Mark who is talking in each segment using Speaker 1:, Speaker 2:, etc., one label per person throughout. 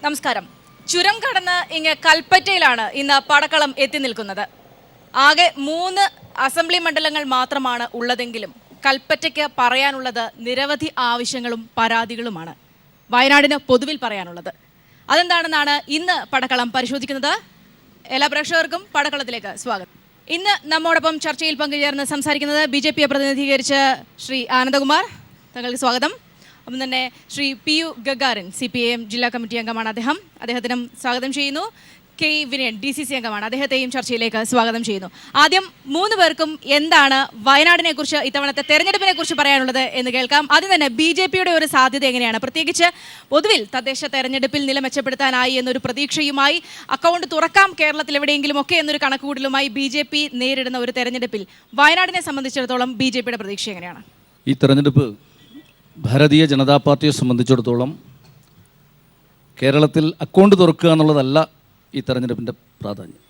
Speaker 1: നമസ്കാരം. ചുരം കടന്ന് ഇങ്ങ് കൽപ്പറ്റയിലാണ് ഇന്ന് പടക്കളം എത്തി നിൽക്കുന്നത്. ആകെ 3 അസംബ്ലി മണ്ഡലങ്ങൾ മാത്രമാണ് ഉള്ളതെങ്കിലും കൽപ്പറ്റയ്ക്ക് പറയാനുള്ളത് നിരവധി ആവശ്യങ്ങളും പരാതികളുമാണ്. വയനാടിന് പൊതുവിൽ പറയാനുള്ളത് അതെന്താണെന്നാണ് ഇന്ന് പടക്കളം പരിശോധിക്കുന്നത്. എല്ലാ പ്രേക്ഷകർക്കും പടക്കളത്തിലേക്ക് സ്വാഗതം. ഇന്ന് നമ്മോടൊപ്പം ചർച്ചയിൽ പങ്കുചേർന്ന് സംസാരിക്കുന്നത് BJP പ്രതിനിധീകരിച്ച് ശ്രീ ആനന്ദകുമാർ. താങ്കൾക്ക് സ്വാഗതം. അപ്പം തന്നെ ശ്രീ PU ഗഗാറിൻ CPIM ജില്ലാ കമ്മിറ്റി അംഗമാണ്. അദ്ദേഹത്തിനും സ്വാഗതം ചെയ്യുന്നു. K വിനയൻ DCC അംഗമാണ്. അദ്ദേഹത്തെയും ചർച്ചയിലേക്ക് സ്വാഗതം ചെയ്യുന്നു. ആദ്യം 3 പേർക്കും എന്താണ് വയനാടിനെ കുറിച്ച്, ഇത്തവണത്തെ തെരഞ്ഞെടുപ്പിനെ കുറിച്ച് പറയാനുള്ളത് എന്ന് കേൾക്കാം. ആദ്യം തന്നെ BJPയുടെ ഒരു സാധ്യത എങ്ങനെയാണ്? പ്രത്യേകിച്ച് പൊതുവിൽ തദ്ദേശ തെരഞ്ഞെടുപ്പിൽ നില മെച്ചപ്പെടുത്താനായി എന്നൊരു പ്രതീക്ഷയുമായി, അക്കൗണ്ട് തുറക്കാം കേരളത്തിൽ എവിടെയെങ്കിലും ഒക്കെ എന്നൊരു കണക്കുകൂടലുമായി BJP നേരിടുന്ന ഒരു തെരഞ്ഞെടുപ്പിൽ വയനാടിനെ സംബന്ധിച്ചിടത്തോളം BJPയുടെ പ്രതീക്ഷ എങ്ങനെയാണ്?
Speaker 2: ഈ തെരഞ്ഞെടുപ്പ് ഭാരതീയ ജനതാ പാർട്ടിയെ സംബന്ധിച്ചിടത്തോളം കേരളത്തിൽ അക്കൗണ്ട് തുറക്കുക എന്നുള്ളതല്ല ഈ തെരഞ്ഞെടുപ്പിൻ്റെ പ്രാധാന്യം.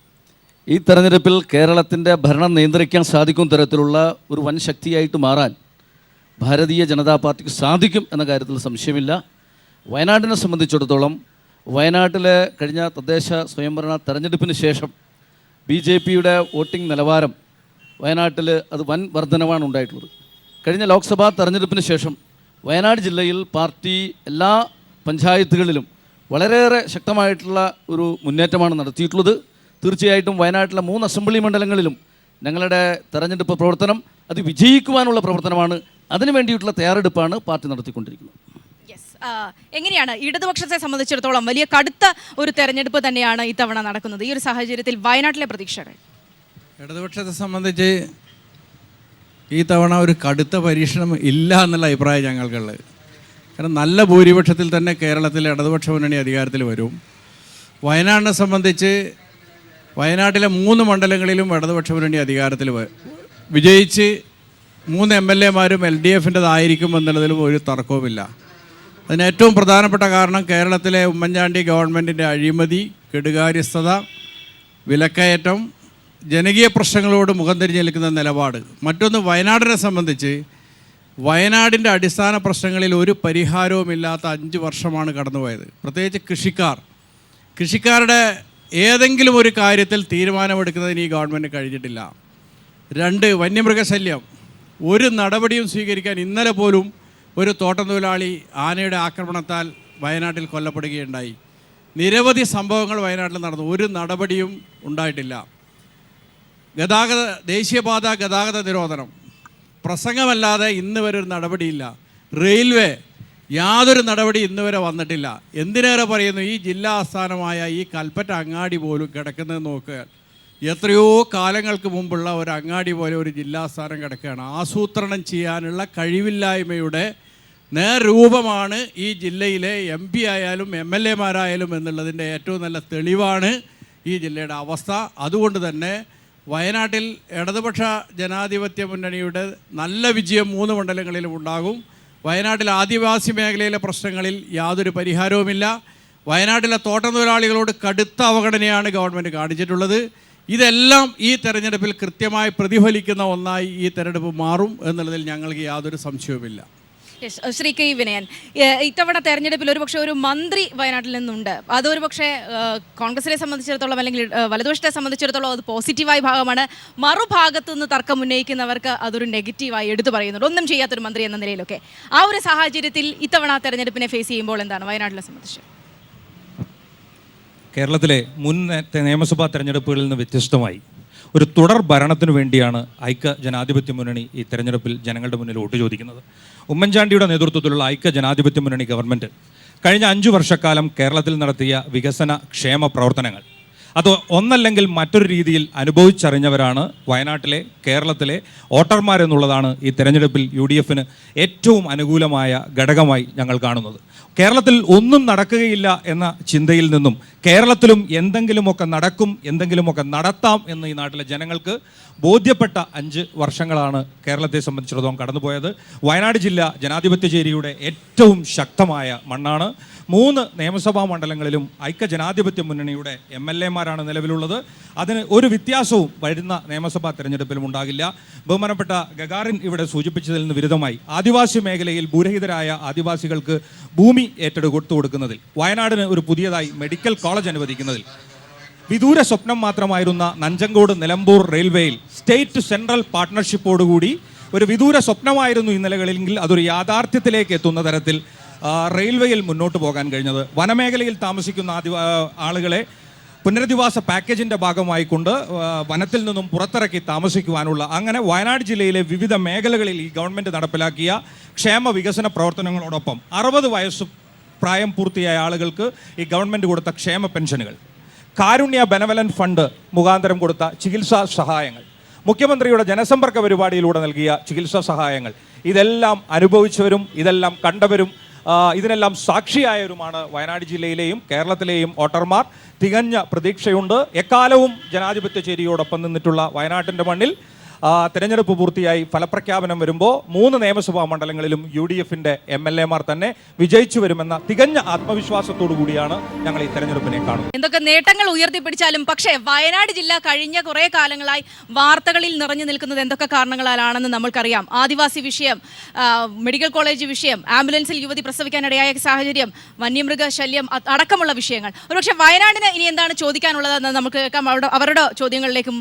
Speaker 2: ഈ തെരഞ്ഞെടുപ്പിൽ കേരളത്തിൻ്റെ ഭരണം നിയന്ത്രിക്കാൻ സാധിക്കും തരത്തിലുള്ള ഒരു വൻ ശക്തിയായിട്ട് മാറാൻ ഭാരതീയ ജനതാ പാർട്ടിക്ക് സാധിക്കും എന്ന കാര്യത്തിൽ സംശയമില്ല. വയനാടിനെ സംബന്ധിച്ചിടത്തോളം വയനാട്ടിലെ കഴിഞ്ഞ തദ്ദേശ സ്വയംഭരണ തെരഞ്ഞെടുപ്പിന് ശേഷം BJPയുടെ വോട്ടിംഗ് നിലവാരം വയനാട്ടിൽ അത് വൻ വർധനവാണ് ഉണ്ടായിട്ടുള്ളത്. കഴിഞ്ഞ ലോക്സഭാ തെരഞ്ഞെടുപ്പിന് ശേഷം വയനാട് ജില്ലയിൽ പാർട്ടി എല്ലാ പഞ്ചായത്തുകളിലും വളരെയേറെ ശക്തമായിട്ടുള്ള ഒരു മുന്നേറ്റമാണ് നടത്തിയിട്ടുള്ളത്. തീർച്ചയായിട്ടും വയനാട്ടിലെ 3 അസംബ്ലി മണ്ഡലങ്ങളിലും ഞങ്ങളുടെ തെരഞ്ഞെടുപ്പ് പ്രവർത്തനം അത് വിജയിക്കുവാനുള്ള പ്രവർത്തനമാണ്. അതിനു വേണ്ടിയിട്ടുള്ള തയ്യാറെടുപ്പാണ് പാർട്ടി നടത്തിക്കൊണ്ടിരിക്കുന്നത്.
Speaker 1: എങ്ങനെയാണ് ഇടതുപക്ഷത്തെ സംബന്ധിച്ചിടത്തോളം വലിയ കടുത്ത ഒരു തെരഞ്ഞെടുപ്പ് തന്നെയാണ് ഇത്തവണ നടക്കുന്നത്. ഈ ഒരു സാഹചര്യത്തിൽ വയനാട്ടിലെ പ്രതീക്ഷകൾ?
Speaker 3: ഇടതുപക്ഷത്തെ സംബന്ധിച്ച് ഈ തവണ ഒരു കടുത്ത പരീക്ഷണം ഇല്ല എന്നുള്ള അഭിപ്രായം ഞങ്ങൾക്കുള്ളത്. കാരണം നല്ല ഭൂരിപക്ഷത്തിൽ തന്നെ കേരളത്തിലെ ഇടതുപക്ഷ മുന്നണി അധികാരത്തിൽ വരും. വയനാടിനെ സംബന്ധിച്ച് വയനാട്ടിലെ 3 മണ്ഡലങ്ങളിലും ഇടതുപക്ഷ മുന്നണി അധികാരത്തിൽ വിജയിച്ച് 3 MLAമാരും LDFൻ്റെതായിരിക്കും എന്നുള്ളതിലും ഒരു തർക്കവുമില്ല. അതിന് ഏറ്റവും പ്രധാനപ്പെട്ട കാരണം കേരളത്തിലെ ഉമ്മൻചാണ്ടി ഗവൺമെൻറ്റിൻ്റെ അഴിമതി, കെടുകാര്യസ്ഥത, വിലക്കയറ്റം, ജനകീയ പ്രശ്നങ്ങളോട് മുഖം തിരിഞ്ഞ് നിൽക്കുന്ന നിലപാട്. മറ്റൊന്ന്, വയനാടിനെ സംബന്ധിച്ച് വയനാടിൻ്റെ അടിസ്ഥാന പ്രശ്നങ്ങളിൽ ഒരു പരിഹാരവുമില്ലാത്ത 5 വർഷമാണ് കടന്നുപോയത്. പ്രത്യേകിച്ച് കൃഷിക്കാരുടെ ഏതെങ്കിലും ഒരു കാര്യത്തിൽ തീരുമാനമെടുക്കുന്നതിന് ഈ ഗവൺമെൻറ് കഴിഞ്ഞിട്ടില്ല. 2, വന്യമൃഗശല്യം. ഒരു നടപടിയും സ്വീകരിക്കാൻ ഇന്നലെ പോലും ഒരു തോട്ടം തൊഴിലാളി ആനയുടെ ആക്രമണത്താൽ വയനാട്ടിൽ കൊല്ലപ്പെടുകയുണ്ടായി. നിരവധി സംഭവങ്ങൾ വയനാട്ടിൽ നടന്നു, ഒരു നടപടിയും ഉണ്ടായിട്ടില്ല. ദേശീയപാത ഗതാഗത നിരോധനം പ്രസംഗമല്ലാതെ ഇന്ന് വരെ ഒരു നടപടിയില്ല. റെയിൽവേ യാതൊരു നടപടി ഇന്ന് വരെ വന്നിട്ടില്ല. എന്തിനേറെ പറയുന്നു, ഈ ജില്ലാ ആസ്ഥാനമായ ഈ കൽപ്പറ്റ അങ്ങാടി പോലും കിടക്കുന്നത് നോക്കുക. എത്രയോ കാലങ്ങൾക്ക് മുമ്പുള്ള ഒരു അങ്ങാടി പോലെ ഒരു ജില്ലാസ്ഥാനം കിടക്കുകയാണ്. ആസൂത്രണം ചെയ്യാനുള്ള കഴിവില്ലായ്മയുടെ നേർരൂപമാണ് ഈ ജില്ലയിലെ MP ആയാലും MLAമാരായാലും എന്നുള്ളതിൻ്റെ ഏറ്റവും നല്ല തെളിവാണ് ഈ ജില്ലയുടെ അവസ്ഥ. അതുകൊണ്ട് തന്നെ വയനാട്ടിൽ ഇടതുപക്ഷ ജനാധിപത്യ മുന്നണിയുടെ നല്ല വിജയം 3 മണ്ഡലങ്ങളിലും ഉണ്ടാകും. വയനാട്ടിൽ ആദിവാസി മേഖലയിലെ പ്രശ്നങ്ങളിൽ യാതൊരു പരിഹാരവുമില്ല. വയനാട്ടിലെ തോട്ടം തൊഴിലാളികളോട് കടുത്ത അവഗണനയാണ് ഗവൺമെൻറ് കാണിച്ചിട്ടുള്ളത്. ഇതെല്ലാം ഈ തെരഞ്ഞെടുപ്പിൽ കൃത്യമായി പ്രതിഫലിക്കുന്ന ഒന്നായി ഈ തെരഞ്ഞെടുപ്പ് മാറും എന്നുള്ളതിൽ ഞങ്ങൾക്ക് യാതൊരു സംശയവുമില്ല.
Speaker 1: ശ്രീ K വിനയൻ, ഇത്തവണ തെരഞ്ഞെടുപ്പിൽ ഒരുപക്ഷെ ഒരു മന്ത്രി വയനാട്ടിൽ നിന്നുണ്ട്. അതൊരു പക്ഷേ കോൺഗ്രസിനെ സംബന്ധിച്ചിടത്തോളം അല്ലെങ്കിൽ വലതുപക്ഷത്തെ സംബന്ധിച്ചിടത്തോളം അത് പോസിറ്റീവായ ഭാഗമാണ്. മറുഭാഗത്തു നിന്ന് തർക്കം ഉന്നയിക്കുന്നവർക്ക് അതൊരു നെഗറ്റീവായി എടുത്തു പറയുന്നുണ്ട്, ഒന്നും ചെയ്യാത്തൊരു മന്ത്രി എന്ന നിലയിലൊക്കെ. ആ ഒരു സാഹചര്യത്തിൽ ഇത്തവണ തെരഞ്ഞെടുപ്പിനെ ഫേസ് ചെയ്യുമ്പോൾ എന്താണ് വയനാട്ടിലെ സംബന്ധിച്ച്?
Speaker 4: കേരളത്തിലെ മുൻ നിയമസഭാ തെരഞ്ഞെടുപ്പുകളിൽ നിന്ന് വ്യത്യസ്തമായി ഒരു തുടർ ഭരണത്തിനു വേണ്ടിയാണ് ഐക്യ ജനാധിപത്യ മുന്നണി ഈ തെരഞ്ഞെടുപ്പിൽ ജനങ്ങളുടെ മുന്നിൽ വോട്ട് ചോദിക്കുന്നത്. ഉമ്മൻചാണ്ടിയുടെ നേതൃത്വത്തിലുള്ള ഐക്യ ജനാധിപത്യ മുന്നണി ഗവൺമെൻറ് കഴിഞ്ഞ 5 വർഷക്കാലം കേരളത്തിൽ നടത്തിയ വികസന ക്ഷേമ പ്രവർത്തനങ്ങൾ അത് ഒന്നല്ലെങ്കിൽ മറ്റൊരു രീതിയിൽ അനുഭവിച്ചറിഞ്ഞവരാണ് വയനാട്ടിലെ കേരളത്തിലെ വോട്ടർമാരെന്നുള്ളതാണ് ഈ തെരഞ്ഞെടുപ്പിൽ UDFന് ഏറ്റവും അനുകൂലമായ ഘടകമായി ഞങ്ങൾ കാണുന്നത്. കേരളത്തിൽ ഒന്നും നടക്കുകയില്ല എന്ന ചിന്തയിൽ നിന്നും കേരളത്തിലും എന്തെങ്കിലുമൊക്കെ നടക്കും, എന്തെങ്കിലുമൊക്കെ നടത്താം എന്ന് ഈ നാട്ടിലെ ജനങ്ങൾക്ക് ബോധ്യപ്പെട്ട 5 വർഷങ്ങളാണ് കേരളത്തെ സംബന്ധിച്ചിടത്തോളം കടന്നുപോയത്. വയനാട് ജില്ല ജനാധിപത്യ ചേരിയുടെ ഏറ്റവും ശക്തമായ മണ്ണാണ്. 3 നിയമസഭാ മണ്ഡലങ്ങളിലും ഐക്യജനാധിപത്യ മുന്നണിയുടെ MLA-മാരാണ് നിലവിലുള്ളത്. അതിന് ഒരു വ്യത്യാസവും വരുന്ന നിയമസഭാ തെരഞ്ഞെടുപ്പിലും ഉണ്ടാകില്ല. ബഹുമാനപ്പെട്ട ഗഗാറിൻ ഇവിടെ സൂചിപ്പിച്ചതിൽ നിന്ന് വിരുദ്ധമായി ആദിവാസി മേഖലയിൽ ഭൂരഹിതരായ ആദിവാസികൾക്ക് ഭൂമി ഏറ്റെടുത്തു കൊടുക്കുന്നതിൽ, വയനാടിന് ഒരു പുതിയതായി മെഡിക്കൽ കോളേജ് അനുവദിക്കുന്നതിൽ, വിദൂര സ്വപ്നം മാത്രമായിരുന്ന നഞ്ചങ്കോട് നിലമ്പൂർ റെയിൽവേയിൽ സ്റ്റേറ്റ് സെൻട്രൽ പാർട്ട്ണർഷിപ്പോടുകൂടി ഒരു വിദൂര സ്വപ്നമായിരുന്നു ഈ നിലകളിലെങ്കിൽ അതൊരു യാഥാർത്ഥ്യത്തിലേക്ക് എത്തുന്ന തരത്തിൽ റെയിൽവേയിൽ മുന്നോട്ട് പോകാൻ കഴിഞ്ഞത്, വനമേഖലയിൽ താമസിക്കുന്ന ആളുകളെ പുനരധിവാസ പാക്കേജിൻ്റെ ഭാഗമായിക്കൊണ്ട് വനത്തിൽ നിന്നും പുറത്തിറക്കി താമസിക്കുവാനുള്ള, അങ്ങനെ വയനാട് ജില്ലയിലെ വിവിധ മേഖലകളിൽ ഈ ഗവൺമെൻറ് നടപ്പിലാക്കിയ ക്ഷേമ വികസന പ്രവർത്തനങ്ങളോടൊപ്പം 60 വയസ്സ് പ്രായം പൂർത്തിയായ ആളുകൾക്ക് ഈ ഗവൺമെൻറ് കൊടുത്ത ക്ഷേമ പെൻഷനുകൾ, കാരുണ്യ ബെനവലൻറ്റ് ഫണ്ട് മുഖാന്തരം കൊടുത്ത ചികിത്സാ സഹായങ്ങൾ, മുഖ്യമന്ത്രിയുടെ ജനസമ്പർക്ക പരിപാടിയിലൂടെ നൽകിയ ചികിത്സാ സഹായങ്ങൾ, ഇതെല്ലാം അനുഭവിച്ചവരും ഇതെല്ലാം കണ്ടവരും ഇതിനെല്ലാം സാക്ഷിയായവരുമാണ് വയനാട് ജില്ലയിലെയും കേരളത്തിലെയും വോട്ടർമാർ. തികഞ്ഞ പ്രതീക്ഷയുണ്ട്. എക്കാലവും ജനാധിപത്യ ചേരിയോടൊപ്പം നിന്നിട്ടുള്ള വയനാട്ടിൻ്റെ മണ്ണിൽ തെരഞ്ഞെടുപ്പ് പൂർത്തിയായി ഫലപ്രഖ്യാപനം വരുമ്പോൾ 3 നിയമസഭാ മണ്ഡലങ്ങളിലും UDF-ന്റെ MLA-മാർ തന്നെ വിജയിച്ചു വരുമെന്ന തികഞ്ഞ ആത്മവിശ്വാസത്തോടു കൂടിയാണ് ഞങ്ങൾ ഈ തെരഞ്ഞെടുപ്പിനെ കാണുന്നത്.
Speaker 1: എന്തൊക്കെ നേട്ടങ്ങൾ ഉയർത്തിപ്പിടിച്ചാലും പക്ഷേ വയനാട് ജില്ല കഴിഞ്ഞ കുറേ കാലങ്ങളായി വാർത്തകളിൽ നിറഞ്ഞു നിൽക്കുന്നത് എന്തൊക്കെ കാരണങ്ങളാലാണെന്ന് നമ്മൾക്കറിയാം. ആദിവാസി വിഷയം, മെഡിക്കൽ കോളേജ് വിഷയം, ആംബുലൻസിൽ യുവതി പ്രസവിക്കാനിടയായ സാഹചര്യം, വന്യമൃഗ ശല്യം അടക്കമുള്ള വിഷയങ്ങൾ. ഒരുപക്ഷെ വയനാടിന് ഇനി എന്താണ് ചോദിക്കാനുള്ളതെന്ന് നമുക്ക് കേൾക്കാം. അവരുടെ ചോദ്യങ്ങളിലേക്കും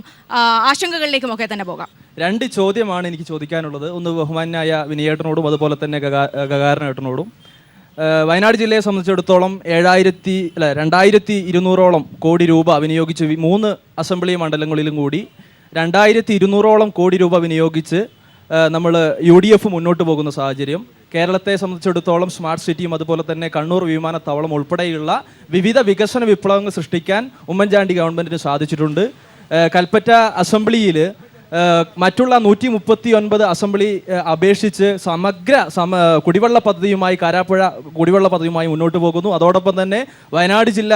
Speaker 1: ആശങ്കകളിലേക്കും ഒക്കെ തന്നെ പോകാം.
Speaker 5: 2 ചോദ്യമാണ് എനിക്ക് ചോദിക്കാനുള്ളത്. ഒന്ന് ബഹുമാന്യായ വിനയേട്ടനോടും അതുപോലെ തന്നെ ഗഗാരനേട്ടനോടും. വയനാട് ജില്ലയെ സംബന്ധിച്ചിടത്തോളം 2200-ഓളം കോടി രൂപ വിനിയോഗിച്ച് 3 അസംബ്ലി മണ്ഡലങ്ങളിലും കൂടി 2200-ഓളം കോടി രൂപ വിനിയോഗിച്ച് നമ്മൾ UDF മുന്നോട്ട് പോകുന്ന സാഹചര്യം. കേരളത്തെ സംബന്ധിച്ചിടത്തോളം സ്മാർട്ട് സിറ്റിയും അതുപോലെ തന്നെ കണ്ണൂർ വിമാനത്താവളം ഉൾപ്പെടെയുള്ള വിവിധ വികസന വിപ്ലവങ്ങൾ സൃഷ്ടിക്കാൻ ഉമ്മൻചാണ്ടി ഗവൺമെൻറ്റിന് സാധിച്ചിട്ടുണ്ട്. കൽപ്പറ്റ അസംബ്ലിയിൽ മറ്റുള്ള 139 അസംബ്ലി അപേക്ഷിച്ച് സമഗ്ര കുടിവെള്ള പദ്ധതിയുമായി കാരാപ്പുഴ കുടിവെള്ള പദ്ധതിയുമായി മുന്നോട്ട് പോകുന്നു. അതോടൊപ്പം തന്നെ വയനാട് ജില്ല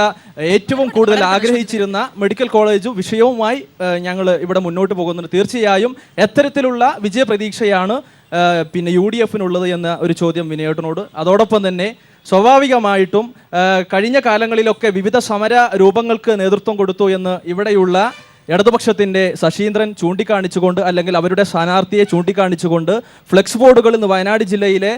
Speaker 5: ഏറ്റവും കൂടുതൽ ആഗ്രഹിച്ചിരുന്ന മെഡിക്കൽ കോളേജ് വിഷയവുമായി ഞങ്ങൾ ഇവിടെ മുന്നോട്ട് പോകുന്നുണ്ട്. തീർച്ചയായും എത്തരത്തിലുള്ള വിജയപ്രതീക്ഷയാണ് പിന്നെ UDF-നുള്ളത് എന്ന ഒരു ചോദ്യം വിനയേട്ടനോട്. അതോടൊപ്പം തന്നെ സ്വാഭാവികമായിട്ടും കഴിഞ്ഞ കാലങ്ങളിലൊക്കെ വിവിധ സമര രൂപങ്ങൾക്ക് നേതൃത്വം കൊടുത്തു എന്ന് ഇവിടെയുള്ള ഇടതുപക്ഷത്തിൻ്റെ ശശീന്ദ്രൻ ചൂണ്ടിക്കാണിച്ചുകൊണ്ട്, അല്ലെങ്കിൽ അവരുടെ സ്ഥാനാർത്ഥിയെ ചൂണ്ടിക്കാണിച്ചുകൊണ്ട് ഫ്ലെക്സ് ബോർഡുകൾ ഇന്ന് വയനാട് ജില്ലയിലെ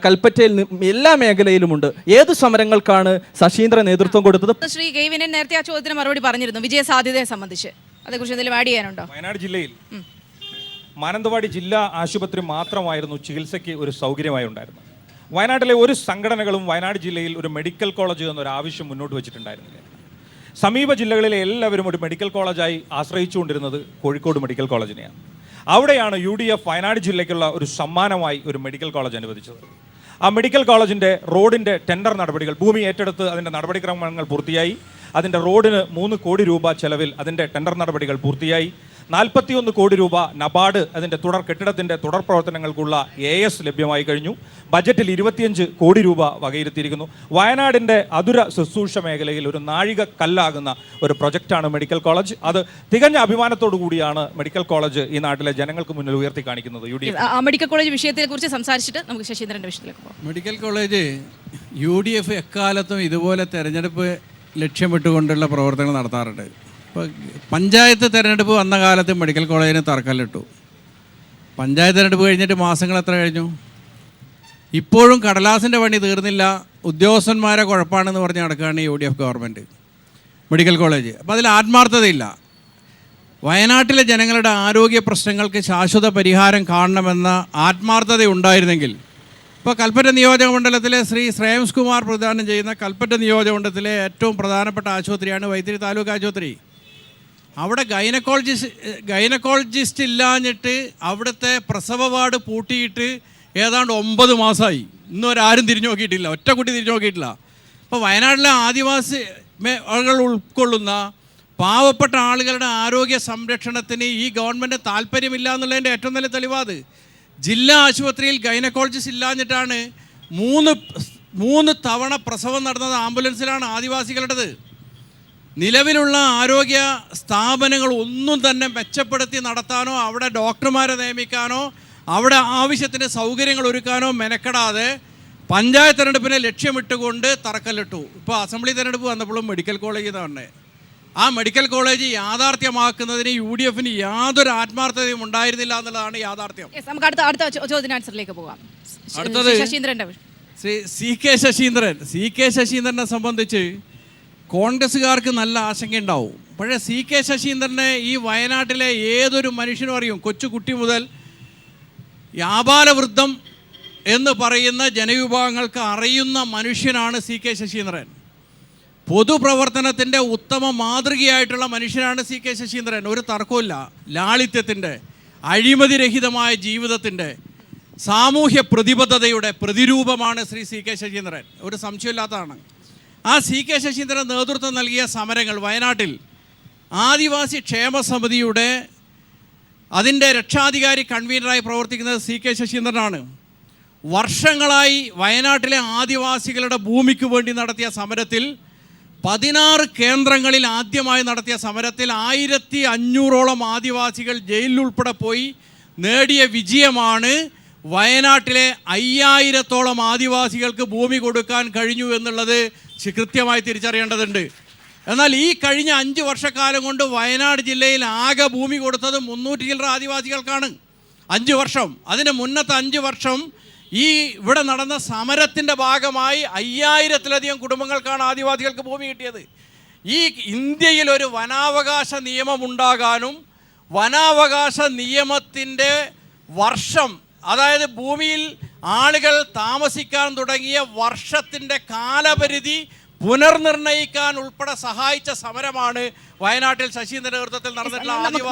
Speaker 5: കൽപ്പറ്റയിൽ എല്ലാ മേഖലയിലുമുണ്ട്. ഏത് സമരങ്ങൾക്കാണ് ശശീന്ദ്രൻ നേതൃത്വം കൊടുത്തത്?
Speaker 1: ശ്രീ കെ വിനയൻ നേരത്തെ ആ ചോദ്യത്തിന് മറുപടി പറഞ്ഞിരുന്നു. വിജയ സാധ്യതയെ സംബന്ധിച്ച് അതേക്കുറിച്ച് എന്തെങ്കിലും ആഡ് ചെയ്യാനുണ്ടോ?
Speaker 4: വയനാട് ജില്ലയിൽ മാനന്തവാടി ജില്ലാ ആശുപത്രി മാത്രമായിരുന്നു ചികിത്സയ്ക്ക് ഒരു സൗകര്യമായി ഉണ്ടായിരുന്നത്. വയനാട്ടിലെ ഒരു സംഘടനകളും വയനാട് ജില്ലയിൽ ഒരു മെഡിക്കൽ കോളേജ് എന്നൊരു ആവശ്യം മുന്നോട്ട് വെച്ചിട്ടുണ്ടായിരുന്നില്ല. സമീപ ജില്ലകളിലെ എല്ലാവരും ഒരു മെഡിക്കൽ കോളേജായി ആശ്രയിച്ചുകൊണ്ടിരുന്നത് കോഴിക്കോട് മെഡിക്കൽ കോളേജിനെയാണ്. അവിടെയാണ് UDF വയനാട് ജില്ലയ്ക്കുള്ള ഒരു സമ്മാനമായി ഒരു മെഡിക്കൽ കോളേജ് അനുവദിച്ചത്. ആ മെഡിക്കൽ കോളേജിൻ്റെ റോഡിൻ്റെ ടെൻഡർ നടപടികൾ, ഭൂമി ഏറ്റെടുത്ത് അതിൻ്റെ നടപടിക്രമങ്ങൾ പൂർത്തിയായി. അതിൻ്റെ റോഡിന് 3 കോടി രൂപ ചെലവിൽ അതിൻ്റെ ടെൻഡർ നടപടികൾ പൂർത്തിയായി. 41 കോടി രൂപ നബാർഡ് അതിൻ്റെ കെട്ടിടത്തിൻ്റെ തുടർ പ്രവർത്തനങ്ങൾക്കുള്ള AS ലഭ്യമായി കഴിഞ്ഞു. ബജറ്റിൽ 25 കോടി രൂപ വകയിരുത്തിയിരിക്കുന്നു. വയനാടിൻ്റെ അതുര ശുശ്രൂഷ മേഖലയിൽ ഒരു നാഴിക കല്ലാകുന്ന ഒരു പ്രൊജക്റ്റാണ് മെഡിക്കൽ കോളേജ്. അത് തികഞ്ഞ അഭിമാനത്തോടു കൂടിയാണ് മെഡിക്കൽ കോളേജ് ഈ നാട്ടിലെ ജനങ്ങൾക്ക് മുന്നിൽ ഉയർത്തി കാണിക്കുന്നത്.
Speaker 1: മെഡിക്കൽ കോളേജ് വിഷയത്തെക്കുറിച്ച് സംസാരിച്ചിട്ട് നമുക്ക് ശശീന്ദ്രൻ്റെ വിഷയത്തിലേക്ക് പോകാം.
Speaker 3: മെഡിക്കൽ കോളേജ് UDF എക്കാലത്തും ഇതുപോലെ തെരഞ്ഞെടുപ്പ് ലക്ഷ്യമിട്ടുകൊണ്ടുള്ള പ്രവർത്തനങ്ങൾ നടത്താറുണ്ട്. ഇപ്പോൾ പഞ്ചായത്ത് തിരഞ്ഞെടുപ്പ് വന്ന കാലത്ത് മെഡിക്കൽ കോളേജിന് തറക്കല്ലിട്ടു. പഞ്ചായത്ത് തിരഞ്ഞെടുപ്പ് കഴിഞ്ഞിട്ട് മാസങ്ങൾ എത്ര കഴിഞ്ഞു? ഇപ്പോഴും കടലാസിൻ്റെ പണി തീർന്നില്ല. ഉദ്യോഗസ്ഥന്മാരെ കുഴപ്പമാണെന്ന് പറഞ്ഞ് നടക്കുകയാണ് UDF ഗവൺമെൻറ് മെഡിക്കൽ കോളേജ്. അപ്പോൾ അതിൽ ആത്മാർത്ഥതയില്ല. വയനാട്ടിലെ ജനങ്ങളുടെ ആരോഗ്യ പ്രശ്നങ്ങൾക്ക് ശാശ്വത പരിഹാരം കാണണമെന്ന ആത്മാർത്ഥത ഉണ്ടായിരുന്നെങ്കിൽ, ഇപ്പോൾ കൽപ്പറ്റ നിയോജക മണ്ഡലത്തിലെ ശ്രീ ശ്രേയംസ് കുമാർ പ്രദാനം ചെയ്യുന്ന കൽപ്പറ്റ നിയോജക മണ്ഡലത്തിലെ ഏറ്റവും പ്രധാനപ്പെട്ട ആശുപത്രിയാണ് വൈത്തിരി താലൂക്ക് ആശുപത്രി. അവിടെ ഗൈനക്കോളജിസ്റ്റ് ഇല്ലാഞ്ഞിട്ട് അവിടുത്തെ പ്രസവ വാർഡ് പൂട്ടിയിട്ട് ഏതാണ്ട് 9 മാസമായി. ഇന്നുവരാരും തിരിഞ്ഞു നോക്കിയിട്ടില്ല, ഒറ്റ കുട്ടി തിരിഞ്ഞു നോക്കിയിട്ടില്ല. അപ്പോൾ വയനാട്ടിലെ ആദിവാസി ആളുകൾ ഉൾക്കൊള്ളുന്ന പാവപ്പെട്ട ആളുകളുടെ ആരോഗ്യ സംരക്ഷണത്തിന് ഈ ഗവൺമെൻറ് താല്പര്യമില്ല എന്നുള്ളതിൻ്റെ ഏറ്റവും നല്ല തെളിവാത്. ജില്ലാ ആശുപത്രിയിൽ ഗൈനക്കോളജിസ്റ്റ് ഇല്ലാഞ്ഞിട്ടാണ് 3 തവണ പ്രസവം നടന്നത് ആംബുലൻസിലാണ് ആദിവാസികളുടേത്. നിലവിലുള്ള ആരോഗ്യ സ്ഥാപനങ്ങൾ ഒന്നും തന്നെ മെച്ചപ്പെടുത്തി നടത്താനോ അവിടെ ഡോക്ടർമാരെ നിയമിക്കാനോ അവിടെ ആവശ്യത്തിന് സൗകര്യങ്ങൾ ഒരുക്കാനോ മെനക്കെടാതെ പഞ്ചായത്ത് തെരഞ്ഞെടുപ്പിനെ ലക്ഷ്യമിട്ടുകൊണ്ട് തറക്കല്ലിട്ടു. ഇപ്പോൾ അസംബ്ലി തെരഞ്ഞെടുപ്പ് വന്നപ്പോഴും മെഡിക്കൽ കോളേജ് തന്നെ, ആ മെഡിക്കൽ കോളേജ് യാഥാർത്ഥ്യമാക്കുന്നതിന് UDF യാതൊരു ആത്മാർത്ഥതയും ഉണ്ടായിരുന്നില്ല എന്നുള്ളതാണ് യാഥാർത്ഥ്യം.
Speaker 1: Yes, നമുക്ക് അടുത്ത ചോദ്യത്തിന് ആൻസറിലേക്ക് പോകാം.
Speaker 3: അടുത്തത്
Speaker 1: ശശീന്ദ്രന്റെ
Speaker 3: സി കെ ശശീന്ദ്രനെ സംബന്ധിച്ച് കോൺഗ്രസ്സുകാർക്ക് നല്ല ആശങ്കയുണ്ടാവും. പക്ഷേ CK ശശീന്ദ്രനെ ഈ വയനാട്ടിലെ ഏതൊരു മനുഷ്യനും അറിയും. കൊച്ചുകുട്ടി മുതൽ യാബാലവൃദ്ധം എന്ന് പറയുന്ന ജനവിഭാഗങ്ങൾക്ക് അറിയുന്ന മനുഷ്യനാണ് CK ശശീന്ദ്രൻ. പൊതുപ്രവർത്തനത്തിൻ്റെ ഉത്തമ മാതൃകയായിട്ടുള്ള മനുഷ്യനാണ് CK ശശീന്ദ്രൻ. ഒരു തർക്കമില്ല. ലാളിത്യത്തിൻ്റെ, അഴിമതിരഹിതമായ ജീവിതത്തിൻ്റെ, സാമൂഹ്യ പ്രതിബദ്ധതയുടെ പ്രതിരൂപമാണ് ശ്രീ CK ശശീന്ദ്രൻ. ഒരു സംശയമില്ലാത്തതാണ്. ആ CK ശശീന്ദ്രൻ നേതൃത്വം നൽകിയ സമരങ്ങൾ വയനാട്ടിൽ ആദിവാസി ക്ഷേമ സമിതിയുടെ അതിൻ്റെ രക്ഷാധികാരി കൺവീനറായി പ്രവർത്തിക്കുന്നത് CK ശശീന്ദ്രനാണ്. വർഷങ്ങളായി വയനാട്ടിലെ ആദിവാസികളുടെ ഭൂമിക്ക് വേണ്ടി നടത്തിയ സമരത്തിൽ 16 കേന്ദ്രങ്ങളിൽ ആദ്യമായി നടത്തിയ സമരത്തിൽ 1500ഓളം ആദിവാസികൾ ജയിലിലുൾപ്പെടെ പോയി നേടിയ വിജയമാണ് വയനാട്ടിലെ 5000ഓളം ആദിവാസികൾക്ക് ഭൂമി കൊടുക്കാൻ കഴിഞ്ഞു എന്നുള്ളത് കൃത്യമായി തിരിച്ചറിയേണ്ടതുണ്ട്. എന്നാൽ ഈ കഴിഞ്ഞ 5 വർഷക്കാലം കൊണ്ട് വയനാട് ജില്ലയിൽ ആകെ ഭൂമി കൊടുത്തത് 300 ചില്ലറ ആദിവാസികൾക്കാണ്. 5 വർഷം. അതിന് മുന്നത്തെ 5 വർഷം ഈ ഇവിടെ നടന്ന സമരത്തിൻ്റെ ഭാഗമായി 5000-ത്തിലധികം കുടുംബങ്ങൾക്കാണ് ആദിവാസികൾക്ക് ഭൂമി കിട്ടിയത്. ഈ ഇന്ത്യയിൽ ഒരു വനാവകാശ നിയമം ഉണ്ടാകാനും വനാവകാശ നിയമത്തിൻ്റെ വർഷം, അതായത് ഭൂമിയിൽ ആളുകൾ താമസിക്കാൻ തുടങ്ങിയ വർഷത്തിൻ്റെ കാലപരിധി പുനർനിർണയിക്കാൻ ഉൾപ്പെടെ സഹായിച്ച സമരമാണ് വയനാട്ടിൽ ശശീന്ദ്രന്റെ നേതൃത്വത്തിൽ നടന്നിട്ടുള്ള ആദിവാസി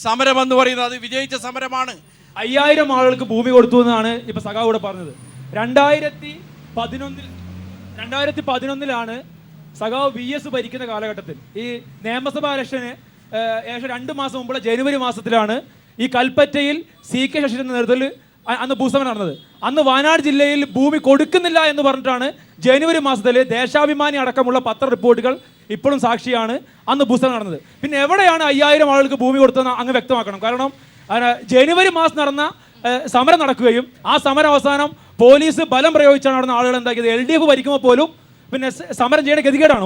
Speaker 3: സമരം എന്ന് പറയുന്നത്. അത് വിജയിച്ച സമരമാണ്.
Speaker 5: 5000 ആളുകൾക്ക് ഭൂമി കൊടുത്തു എന്നാണ് ഇപ്പൊ സഖാവ് ഇവിടെ പറഞ്ഞത്. 2011 സഖാവ് VS ഭരിക്കുന്ന കാലഘട്ടത്തിൽ ഈ നിയമസഭാ ഇലക്ഷന് ഏകദേശം 2 മാസം മുമ്പുള്ള ജനുവരി മാസത്തിലാണ് ഈ കൽപ്പറ്റയിൽ CK ശശീന്ദ്രന്റെ നേതൃത്വത്തിൽ അന്ന് ഭൂസമരം നടന്നത്. അന്ന് വയനാട് ജില്ലയിൽ ഭൂമി കൊടുക്കുന്നില്ല എന്ന് പറഞ്ഞിട്ടാണ് ജനുവരി മാസത്തിൽ ദേശാഭിമാനി അടക്കമുള്ള പത്ര റിപ്പോർട്ടുകൾ ഇപ്പോഴും സാക്ഷിയാണ് അന്ന് ഭൂസമരം നടന്നത്. പിന്നെ എവിടെയാണ് 5000 ആളുകൾക്ക് ഭൂമി കൊടുത്തതെന്ന് അങ്ങ് വ്യക്തമാക്കണം. കാരണം ജനുവരി മാസം നടന്ന സമരം നടക്കുകയും ആ സമരം അവസാനം പോലീസ് ബലം പ്രയോഗിച്ചാണ് നടന്ന ആളുകൾ എന്താക്കിയത്. LDF ഭരിക്കുമ്പോൾ പോലും പിന്നെ സമരം ചെയ്യേണ്ട ഗതികേടാണ്.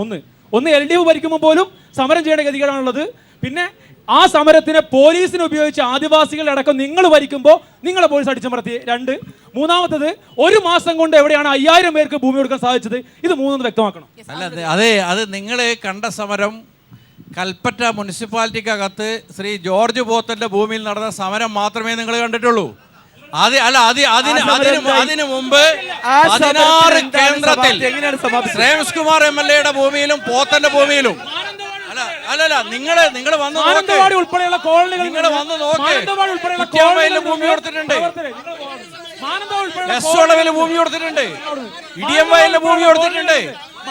Speaker 5: ഒന്ന് LDF ഭരിക്കുമ്പോൾ പോലും സമരം ചെയ്യേണ്ട ഗതികേടാണുള്ളത്. പിന്നെ ആ സമരത്തിന് പോലീസിനെ ഉപയോഗിച്ച് ആദിവാസികളടക്കം നിങ്ങൾ ഭരിക്കുമ്പോൾ നിങ്ങളെ പോലീസ് അടിച്ചമർത്തി. 2, മൂന്നാമത്തത് 1 മാസം കൊണ്ട് എവിടെയാണ് 5000 പേർക്ക് ഭൂമി കൊടുക്കാൻ സാധിച്ചത്? ഇത് 3 വ്യക്തമാക്കണം.
Speaker 3: അതെ, അത് നിങ്ങൾ കണ്ട സമരം കൽപ്പറ്റ മുനിസിപ്പാലിറ്റിക്കകത്ത് ശ്രീ ജോർജ് പോത്തന്റെ ഭൂമിയിൽ നടന്ന സമരം മാത്രമേ നിങ്ങൾ കണ്ടിട്ടുള്ളൂ. അതിനു മുമ്പ് 16 കേന്ദ്രത്തിൽ ശ്രേയംസ് കുമാർ MLA ഭൂമിയിലും പോത്തന്റെ ഭൂമിയിലും അല്ലല്ല നിങ്ങൾ വന്ന്
Speaker 5: ഉൾപ്പെടെയുള്ള കോളനികൾ
Speaker 3: ഭൂമി കൊടുത്തിട്ടുണ്ട്, ഭൂമി കൊടുത്തിട്ടുണ്ട്, ഇടിയംവയലിൽ ഭൂമി കൊടുത്തിട്ടുണ്ട്,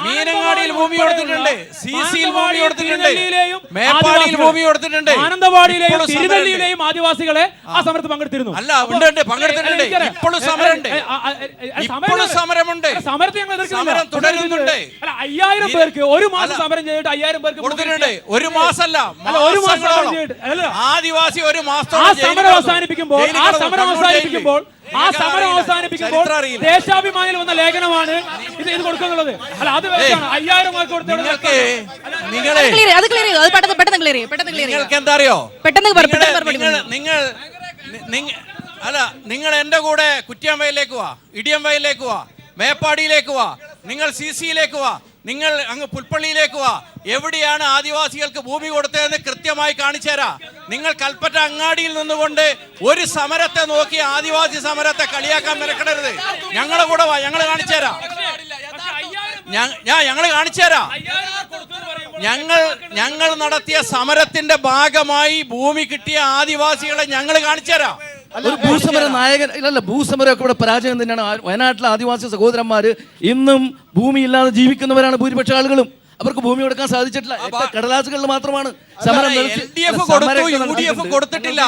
Speaker 3: മീനങ്ങാടിയിൽ ഭൂമി കൊടുത്തിട്ടുണ്ട്, CCയിൽ ഭൂമി കൊടുത്തിട്ടുണ്ട്, മേപ്പാടിയിൽ ഭൂമി കൊടുത്തിട്ടുണ്ട്,
Speaker 5: മാനന്തവാടിയിലെയും തിരുനെല്ലിയിലെയും ആദിവാസികളെ ആ സമരത്ത് പങ്കെടുത്തിരുന്നു.
Speaker 3: അല്ല, പങ്കെടുത്തിട്ടുണ്ട്. ഇപ്പോഴും സമരമുണ്ട്, സമരം തുടരുന്നുണ്ട്.
Speaker 5: 5000 പേർക്ക് 1 മാസം സമരം ചെയ്തിട്ട് 5000 പേർക്ക്
Speaker 3: കൊടുത്തിട്ടുണ്ട്. 1 മാസമല്ല, ആദിവാസി 1 മാസം
Speaker 5: സമരം അവസാനിപ്പിക്കുമ്പോൾ ദേശാഭിമാനിയിൽ വന്ന ലേഖനമാണ് ഇത് കൊടുക്കുന്നുള്ളത്. അല്ല, അത് 5000 മാർക്ക് കൊടുത്തത്
Speaker 3: നിങ്ങൾക്ക് എന്താ അറിയോ? നിങ്ങൾ എന്റെ കൂടെ കുറ്റ്യാംവയലിലേക്ക് വാ, ഇടിയംവയലിലേക്ക് വാ, മേപ്പാടിയിലേക്ക് വാ, നിങ്ങൾ CCയിലേക്ക് വാ, നിങ്ങൾ അങ്ങ് പുൽപ്പള്ളിയിലേക്ക് വാ. എവിടെയാണ് ആദിവാസികൾക്ക് ഭൂമി കൊടുത്തതെന്ന് കൃത്യമായി കാണിച്ചു തരാം. നിങ്ങൾ കൽപ്പറ്റ അങ്ങാടിയിൽ നിന്നുകൊണ്ട് ഒരു സമരത്തെ നോക്കി ആദിവാസി സമരത്തെ കളിയാക്കാൻ മെനക്കെടരുത്. ഞങ്ങളെ കൂടെ വാ, ഞങ്ങൾ കാണിച്ചു തരാം. ഞങ്ങൾ കാണിച്ചു തരാം. ഞങ്ങൾ നടത്തിയ സമരത്തിന്റെ ഭാഗമായി ഭൂമി കിട്ടിയ ആദിവാസികളെ ഞങ്ങൾ കാണിച്ചു തരാം.
Speaker 2: ഒരു ഭൂസമര നായകൻ ഇല്ലല്ല, ഭൂസമരമൊക്കെ ഇവിടെ പരാജയം തന്നെയാണ്. വയനാട്ടിലെ ആദിവാസി സഹോദരന്മാർ ഇന്നും ഭൂമിയില്ലാതെ ജീവിക്കുന്നവരാണ് ഭൂരിപക്ഷ ആളുകളും. അവർക്ക് ഭൂമി കൊടുക്കാൻ സാധിച്ചിട്ടില്ല. കടലാസുകളിൽ മാത്രമാണ് സമരം.
Speaker 3: കൊടുത്തിട്ടില്ല.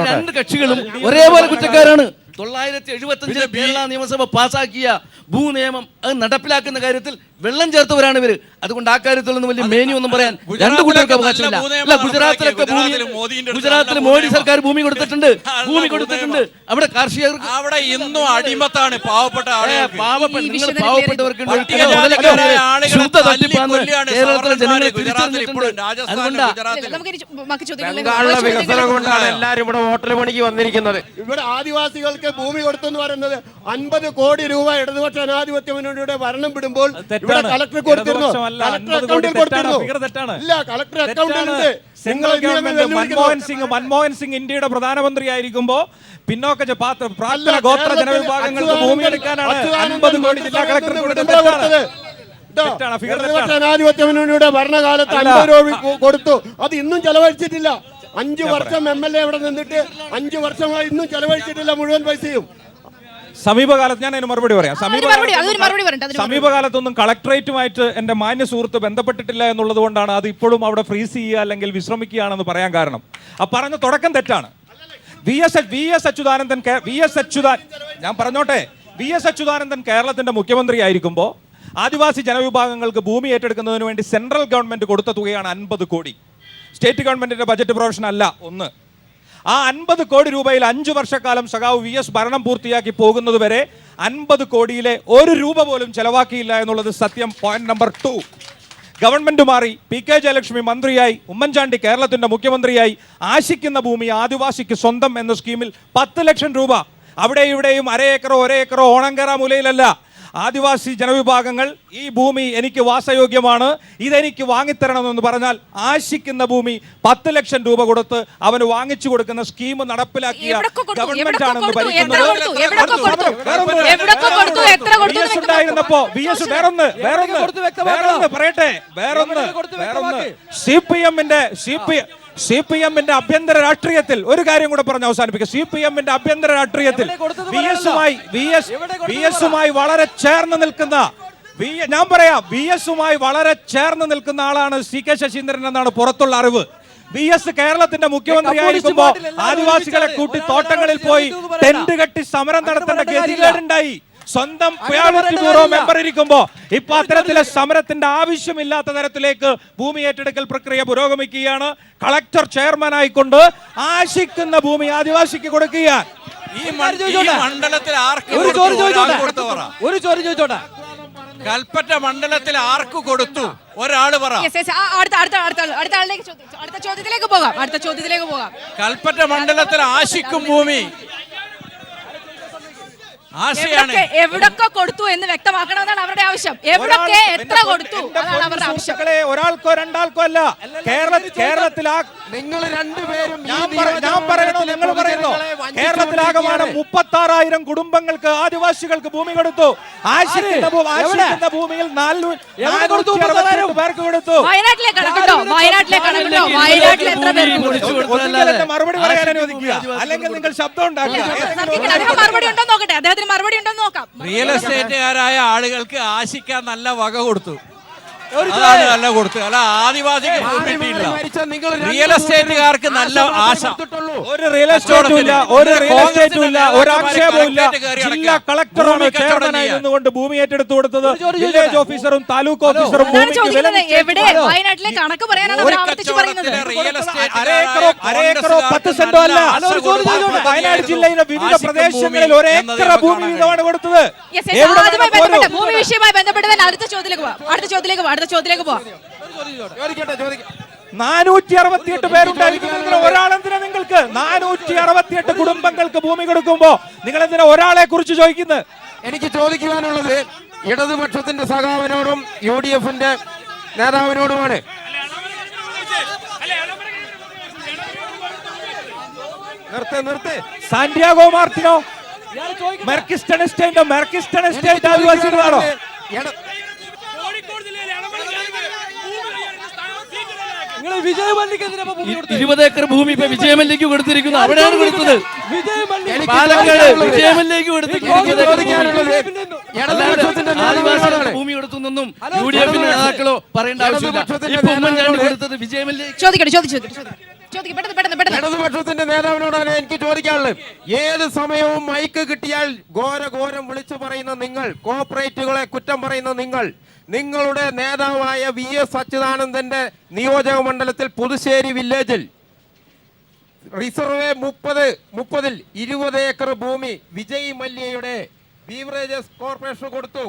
Speaker 2: രണ്ട് കക്ഷികളും ഒരേപോലെ കുറ്റക്കാരാണ്. 975 കേരള നിയമസഭ പാസാക്കിയ ഭൂനിയമം അത് നടപ്പിലാക്കുന്ന കാര്യത്തിൽ വെള്ളം ചേർത്തവരാണ് ഇവർ. അതുകൊണ്ട് ആ കാര്യത്തിലൊന്നും വലിയ മേനി ഒന്നും പറയാൻ രണ്ടു കൂട്ടർക്ക് അവകാശമില്ല. അല്ല, ഗുജറാത്തിലൊക്കെ ഗുജറാത്തിൽ മോഡി സർക്കാർ ഭൂമി കൊടുത്തിട്ടുണ്ട്. അവിടെ കാർഷിക
Speaker 6: അവിടെ ഇന്നും അടിമത്താണ് പാവപ്പെട്ട
Speaker 2: നിങ്ങൾ പാവപ്പെട്ടവർക്ക് ശുദ്ധ തട്ടിപ്പാന്ന് കേരളത്തിലെ ജനങ്ങളെ തിരിച്ചറിഞ്ഞിട്ടുണ്ട്.
Speaker 7: ബംഗാളിലെ വികസനം കൊണ്ടാണ് എല്ലാരും ഇവിടെ ഹോട്ടൽ പണിക്ക് വന്നിരിക്കുന്നത്.
Speaker 8: ഇവിടെ ആദിവാസികൾക്ക് ഭൂമി കൊടുത്തെന്ന് പറയുന്നത് 50 കോടി രൂപ ഇടതുപക്ഷ ജനാധിപത്യ മുന്നണിയുടെ ഭരണം വിടുമ്പോൾ ഇവിടെ കളക്ടർ കൊടുത്തിരുന്നു. കളക്ടർ അക്കൗണ്ടിൽ കൊടുത്തിരുന്നു. ഇല്ല, കളക്ടർ അക്കൗണ്ടിലുണ്ട്.
Speaker 4: മൻമോഹൻ സിംഗ് ഇന്ത്യയുടെ പ്രധാനമന്ത്രി ആയിരിക്കുമ്പോ പിന്നോക്ക പ്രാർത്ഥന ഗോത്ര ജനവിഭാഗങ്ങൾക്ക് ഭൂമി എടുക്കാനാണ് 50 കോടി ജില്ലാ കളക്ടർ കൊടുത്തത്.
Speaker 8: ജനാധിപത്യ മുന്നണിയുടെ ഭരണകാലത്ത് 50 രൂപ കൊടുത്തു. അത് ഇന്നും ചെലവഴിച്ചിട്ടില്ല. 5 വർഷം MLA ഇവിടെ നിന്നിട്ട് 5 വർഷമായി ഇന്നും ചെലവഴിച്ചിട്ടില്ല മുഴുവൻ പൈസയും.
Speaker 4: സമീപകാലത്ത് ഞാൻ അതിന് മറുപടി പറയാം. സമീപകാലത്തൊന്നും കളക്ടറേറ്റുമായിട്ട് എന്റെ മാന്യ സുഹൃത്ത് ബന്ധപ്പെട്ടിട്ടില്ല എന്നുള്ളത് കൊണ്ടാണ് അത് ഇപ്പോഴും അവിടെ ഫ്രീസ് ചെയ്യുക അല്ലെങ്കിൽ വിശ്രമിക്കുകയാണെന്ന് പറയാൻ കാരണം. ആ പറഞ്ഞ തുടക്കം തെറ്റാണ്. വി എസ് അച്യുതാനന്ദൻ ഞാൻ പറഞ്ഞോട്ടെ, വി എസ് അച്യുതാനന്ദൻ കേരളത്തിന്റെ മുഖ്യമന്ത്രി ആയിരിക്കുമ്പോൾ ആദിവാസി ജനവിഭാഗങ്ങൾക്ക് ഭൂമി ഏറ്റെടുക്കുന്നതിന് വേണ്ടി സെൻട്രൽ ഗവൺമെന്റ് കൊടുത്ത തുകയാണ് 50 കോടി. സ്റ്റേറ്റ് ഗവൺമെന്റിന്റെ ബജറ്റ് പ്രൊവിഷൻ അല്ല. ഒന്ന്, ആ 50 കോടി രൂപയിൽ 5 വർഷക്കാലം സഖാവ് VS ഭരണം പൂർത്തിയാക്കി പോകുന്നത് വരെ 50 കോടിയിലെ 1 രൂപ പോലും ചെലവാക്കിയില്ല എന്നുള്ളത് സത്യം. പോയിന്റ് നമ്പർ 2, ഗവൺമെന്റ് മാറി, PK ജയലക്ഷ്മി മന്ത്രിയായി, ഉമ്മൻചാണ്ടി കേരളത്തിന്റെ മുഖ്യമന്ത്രിയായി, ആശിക്കുന്ന ഭൂമി ആദിവാസിക്ക് സ്വന്തം എന്ന സ്കീമിൽ 10 ലക്ഷം രൂപ അവിടെ ഇവിടെയും 1 ഏക്കറോ 1 ഏക്കറോ ഓണങ്കര മൂലയിലല്ല. ആദിവാസി ജനവിഭാഗങ്ങൾ ഈ ഭൂമി എനിക്ക് വാസയോഗ്യമാണ്, ഇതെനിക്ക് വാങ്ങിത്തരണമെന്ന് പറഞ്ഞാൽ ആശിക്കുന്ന ഭൂമി 10 ലക്ഷം രൂപ കൊടുത്ത് അവന് വാങ്ങിച്ചു കൊടുക്കുന്ന സ്കീം നടപ്പിലാക്കിയ ഗവൺമെന്റ് ആണെന്ന് ഭരിക്കുന്നത്. ഉണ്ടായിരുന്നപ്പോ CPM-ന്റെ ആഭ്യന്തര രാഷ്ട്രീയത്തിൽ ഒരു കാര്യം കൂടെ പറഞ്ഞ് അവസാനിപ്പിക്കുക. CPM-ന്റെ ആഭ്യന്തര രാഷ്ട്രീയത്തിൽ VS-മായി വളരെ ചേർന്ന് നിൽക്കുന്ന ഞാൻ പറയാം VS-മായി വളരെ ചേർന്ന് നിൽക്കുന്ന ആളാണ് CK ശശീന്ദ്രൻ എന്നാണ് പുറത്തുള്ള അറിവ്. VS കേരളത്തിന്റെ മുഖ്യമന്ത്രി ആയിരിക്കുമ്പോ ആദിവാസികളെ കൂട്ടി തോട്ടങ്ങളിൽ പോയി ടെന്റ് കെട്ടി സമരം നടത്തേണ്ട ഗതികേടുണ്ടായി. സ്വന്തം ബ്യൂറോ മെമ്പർ ഇരിക്കുമ്പോ ഇപ്പൊ അത്തരത്തിലെ സമരത്തിന്റെ ആവശ്യമില്ലാത്ത തരത്തിലേക്ക് ഭൂമി ഏറ്റെടുക്കൽ പ്രക്രിയ പുരോഗമിക്കുകയാണ്. കളക്ടർ ചെയർമാൻ ആയിക്കൊണ്ട് ആശിക്കുന്ന ഭൂമി ആദിവാസിക്ക് കൊടുക്കുകയാണ്.
Speaker 6: ഈ മണ്ഡലത്തിൽ ആർക്ക് ഒരു ചോദ്യം ചോദിച്ചോട്ടെ, കൽപ്പറ്റ മണ്ഡലത്തിൽ ആർക്ക് കൊടുത്തു ഒരാള് പറ.
Speaker 1: അടുത്ത ചോദ്യത്തിലേക്ക് പോകാം.
Speaker 6: കൽപ്പറ്റ മണ്ഡലത്തിൽ ആശിക്കും ഭൂമി
Speaker 1: എവിടൊക്കെ കൊടുത്തു എന്ന് വ്യക്തമാക്കണമെന്നാണ് അവരുടെ ആവശ്യം. എവിടൊക്കെ എത്ര കൊടുത്തു അതാണ് അവരുടെ ആവശ്യം.
Speaker 4: ഒരാൾക്കോ രണ്ടാൾക്കോ അല്ല, കേരളത്തിൽ
Speaker 7: നിങ്ങൾ രണ്ടുപേരും
Speaker 4: ഞാൻ പറയണോ നിങ്ങൾ പറയുന്നോ? കേരളത്തിലാകമാനം 36,000 കുടുംബങ്ങൾക്ക് ആദിവാസികൾക്ക് ഭൂമി കൊടുത്തു. ആശിക്കുന്ന ഭൂമിയിൽ 460 പേർക്ക് കൊടുത്തു.
Speaker 1: വയനാട്ടിലെ എത്ര പേർക്ക്
Speaker 4: മറുപടി പറയാൻ അനുവദിക്കുക, അല്ലെങ്കിൽ നിങ്ങൾ ശബ്ദം ഉണ്ടാക്കുക.
Speaker 1: മറുപടി ഉണ്ടോ നോക്കട്ടെ, അദ്ദേഹത്തിന് മറുപടി ഉണ്ടോ നോക്കാം.
Speaker 6: റിയൽ എസ്റ്റേറ്റുകാരായ ആളുകൾക്ക് ആശിക്കാൻ നല്ല വക കൊടുത്തു, അതാണ് നല്ല കൊടുത്തു. അല്ല, ആദിവാസിക്ക് കിട്ടിയില്ല. റിയൽ എസ്റ്റേറ്റുകാർക്ക് നല്ല ആശ.
Speaker 4: ഒരു റിയൽ എസ്റ്റേറ്റും ഇല്ല, ഒരു ആക്ഷേപവും ഇല്ല. ജില്ലാ കളക്ടറാണ് ചെയർമാനായി നിന്നുകൊണ്ട് ഭൂമി ഏറ്റെടുത്തു കൊടുത്തത്. വില്ലേജ് ഓഫീസറും താലൂക്ക് ഓഫീസറും
Speaker 1: എവിടെ വയനാട്ടിലെ കണക്ക് പറയാനാണ് അവർ ആവർത്തിച്ച് പറയുന്നത്.
Speaker 4: അരേക്കറോ 10 സെന്റോ അല്ല. വയനാട് ജില്ലയിലെ വിവിധ പ്രദേശങ്ങളിൽ 1 ഏക്കർ ഭൂമി വീതമാണ് കൊടുത്തത്.
Speaker 1: ഭൂമി വിഷയവുമായി ബന്ധപ്പെട്ട് അടുത്ത ചോദ്യത്തിലേക്ക് പോവാം.
Speaker 4: 468 പേരുണ്ടായിരിക്കുന്നതിന് ഒരാളെന്തിനാ നിങ്ങൾക്ക്? 468 കുടുംബങ്ങൾക്ക് ഭൂമി കൊടുക്കുമ്പോ നിങ്ങൾ എന്തിനാ ഒരാളെ കുറിച്ച് ചോദിക്കുന്നത്?
Speaker 7: എനിക്ക് ചോദിക്കുവാനുള്ളത് ഇടതുപക്ഷത്തിന്റെ സഖാവിനോടും UDF-ന്റെ നേതാവിനോടുമാണ്. നിർത്ത്.
Speaker 4: സാന്റിയാഗോ മാർട്ടിനോ മെർക്കിസ്റ്റൺ എസ്റ്റേറ്റ് ആദിവാസികളാണോ?
Speaker 2: 20 ഏക്കർ ഭൂമി ഇപ്പൊ വിജയമല്ലിക്ക് കൊടുത്തിരിക്കുന്നു. അവിടെയാണ് കൊടുത്തത്. പാലക്കാട് വിജയമല്ലിക്ക് ഭൂമി കൊടുത്തൊന്നും UDF-ന്റെ നേതാക്കളോ പറയേണ്ട ആവശ്യമില്ല. ഇപ്പൊ ഉമ്മൻചാണ്ടി കൊടുത്തത് വിജയമല്ലിക്ക്.
Speaker 7: ഇടതുപക്ഷത്തിന്റെ നേതാവിനോടാണ് എനിക്ക് ചോദിക്കാനുള്ളത്. ഏത് സമയവും മൈക്ക് കിട്ടിയാൽ ഘോരം വിളിച്ചു പറയുന്ന നിങ്ങൾ, കോർപ്പറേറ്റുകളെ കുറ്റം പറയുന്ന നിങ്ങൾ, നിങ്ങളുടെ നേതാവായ VS അച്യുതാനന്ദന്റെ നിയോജക മണ്ഡലത്തിൽ പുതുശ്ശേരി വില്ലേജിൽ റിസർവേ 30-ൽ 20 ഏക്കർ ഭൂമി വിജയ് മല്യയുടെ ബീവറേജസ് കോർപ്പറേഷൻ കൊടുത്തു.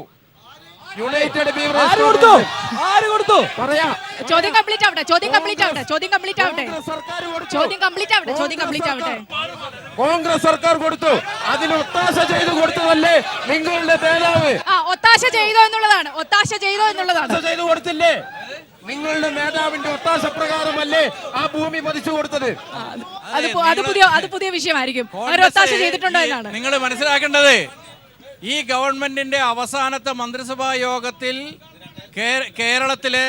Speaker 7: യുണൈറ്റഡ് ബീവറേജ്
Speaker 5: കൊടുത്തു
Speaker 7: പറയാ
Speaker 1: ചോദ്യം കംപ്ലീറ്റ് ആവട്ടെ.
Speaker 7: കോൺഗ്രസ് സർക്കാർ കൊടുത്തു. അതിന് ഒത്താശ ചെയ്ത് കൊടുത്തതല്ലേ നിങ്ങളുടെ നേതാവ്?
Speaker 1: ഒത്താശ ചെയ്തോ എന്നുള്ളതാണ്.
Speaker 7: ചെയ്തു കൊടുത്തില്ലേ? നിങ്ങളുടെ നേതാവിന്റെ ഒത്താശ പ്രകാരമല്ലേ ആ ഭൂമി പതിച്ചു കൊടുത്തത്?
Speaker 1: അത് പുതിയ വിഷയമായിരിക്കും. അവർ ഒത്താശ ചെയ്തിട്ടുണ്ടോ എന്നാണ്
Speaker 6: നിങ്ങൾ മനസ്സിലാക്കേണ്ടത്. ഈ ഗവൺമെന്റിന്റെ അവസാനത്തെ മന്ത്രിസഭാ യോഗത്തിൽ കേരളത്തിലെ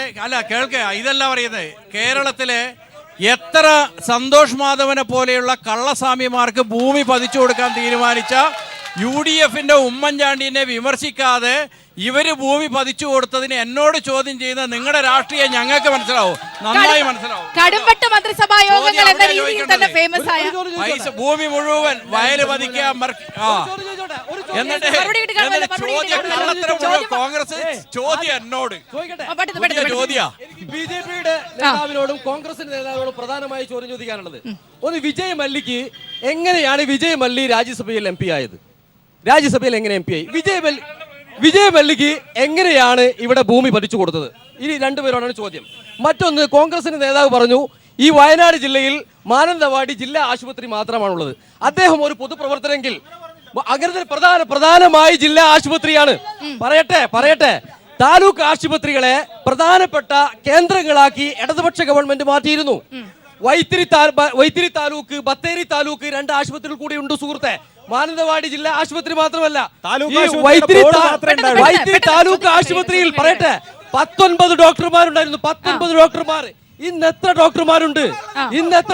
Speaker 6: ഇതല്ല പറയുന്നത്, കേരളത്തിലെ എത്ര സന്തോഷ് മാധവനെ പോലെയുള്ള കള്ളസ്വാമിമാർക്ക് ഭൂമി പതിച്ചു കൊടുക്കാൻ തീരുമാനിച്ച UDFന്റെ ഉമ്മൻചാണ്ടിനെ വിമർശിക്കാതെ ഇവര് ഭൂമി പതിച്ചു കൊടുത്തതിന് എന്നോട് ചോദ്യം ചെയ്യുന്ന നിങ്ങളുടെ രാഷ്ട്രീയം ഞങ്ങൾക്ക് മനസ്സിലാവും, നന്നായി മനസ്സിലാവും.
Speaker 1: കടുംവെട്ട് മന്ത്രിസഭാ യോഗങ്ങൾ എന്ന രീതിയിൽ തന്നെ ഫേമസ് ആയ
Speaker 6: പൈസ ഭൂമി മുഴുവൻ വയല് പതിക്കാൻ എന്നിട്ട് കോൺഗ്രസ് ചോദ്യം എന്നോട് ചോദ്യാ.
Speaker 9: BJPയുടെ നേതാവിനോടും കോൺഗ്രസിന്റെ നേതാവിനോടും പ്രധാനമായി ചോദ്യം ചോദിക്കാനുള്ളത്, ഒന്ന് വിജയ് മല്യക്ക് എങ്ങനെയാണ് വിജയ് മല്യ രാജ്യസഭയിൽ MP ആയത്? രാജ്യസഭയിൽ എങ്ങനെ MP ആയി? വിജയ് മല്യക്ക് എങ്ങനെയാണ് ഇവിടെ ഭൂമി പതിച്ചു കൊടുത്തത്? ഇനി രണ്ടുപേരോടാണ് ചോദ്യം. മറ്റൊന്ന്, കോൺഗ്രസിന്റെ നേതാവ് പറഞ്ഞു ഈ വയനാട് ജില്ലയിൽ മാനന്തവാടി ജില്ലാ ആശുപത്രി മാത്രമാണുള്ളത്. അദ്ദേഹം ഒരു പൊതുപ്രവർത്തനെങ്കിൽ അങ്ങനത്തെ പ്രധാനമായി ജില്ലാ ആശുപത്രിയാണ്. പറയട്ടെ താലൂക്ക് ആശുപത്രികളെ പ്രധാനപ്പെട്ട കേന്ദ്രങ്ങളാക്കി ഇടതുപക്ഷ ഗവൺമെന്റ് മാറ്റിയിരുന്നു. വൈത്തിരി താലൂക്ക്, ബത്തേരി താലൂക്ക് 2 ആശുപത്രികൾ കൂടി ഉണ്ട് സുഹൃത്തെ. മാനന്തവാടി ജില്ലാ ആശുപത്രി മാത്രമല്ല, വൈത്തിരി താലൂക്ക് ആശുപത്രിയിൽ പറയട്ടെ 19 ഡോക്ടർമാരുണ്ടായിരുന്നു. 19 ഡോക്ടർമാർ. ഇന്ന് എത്ര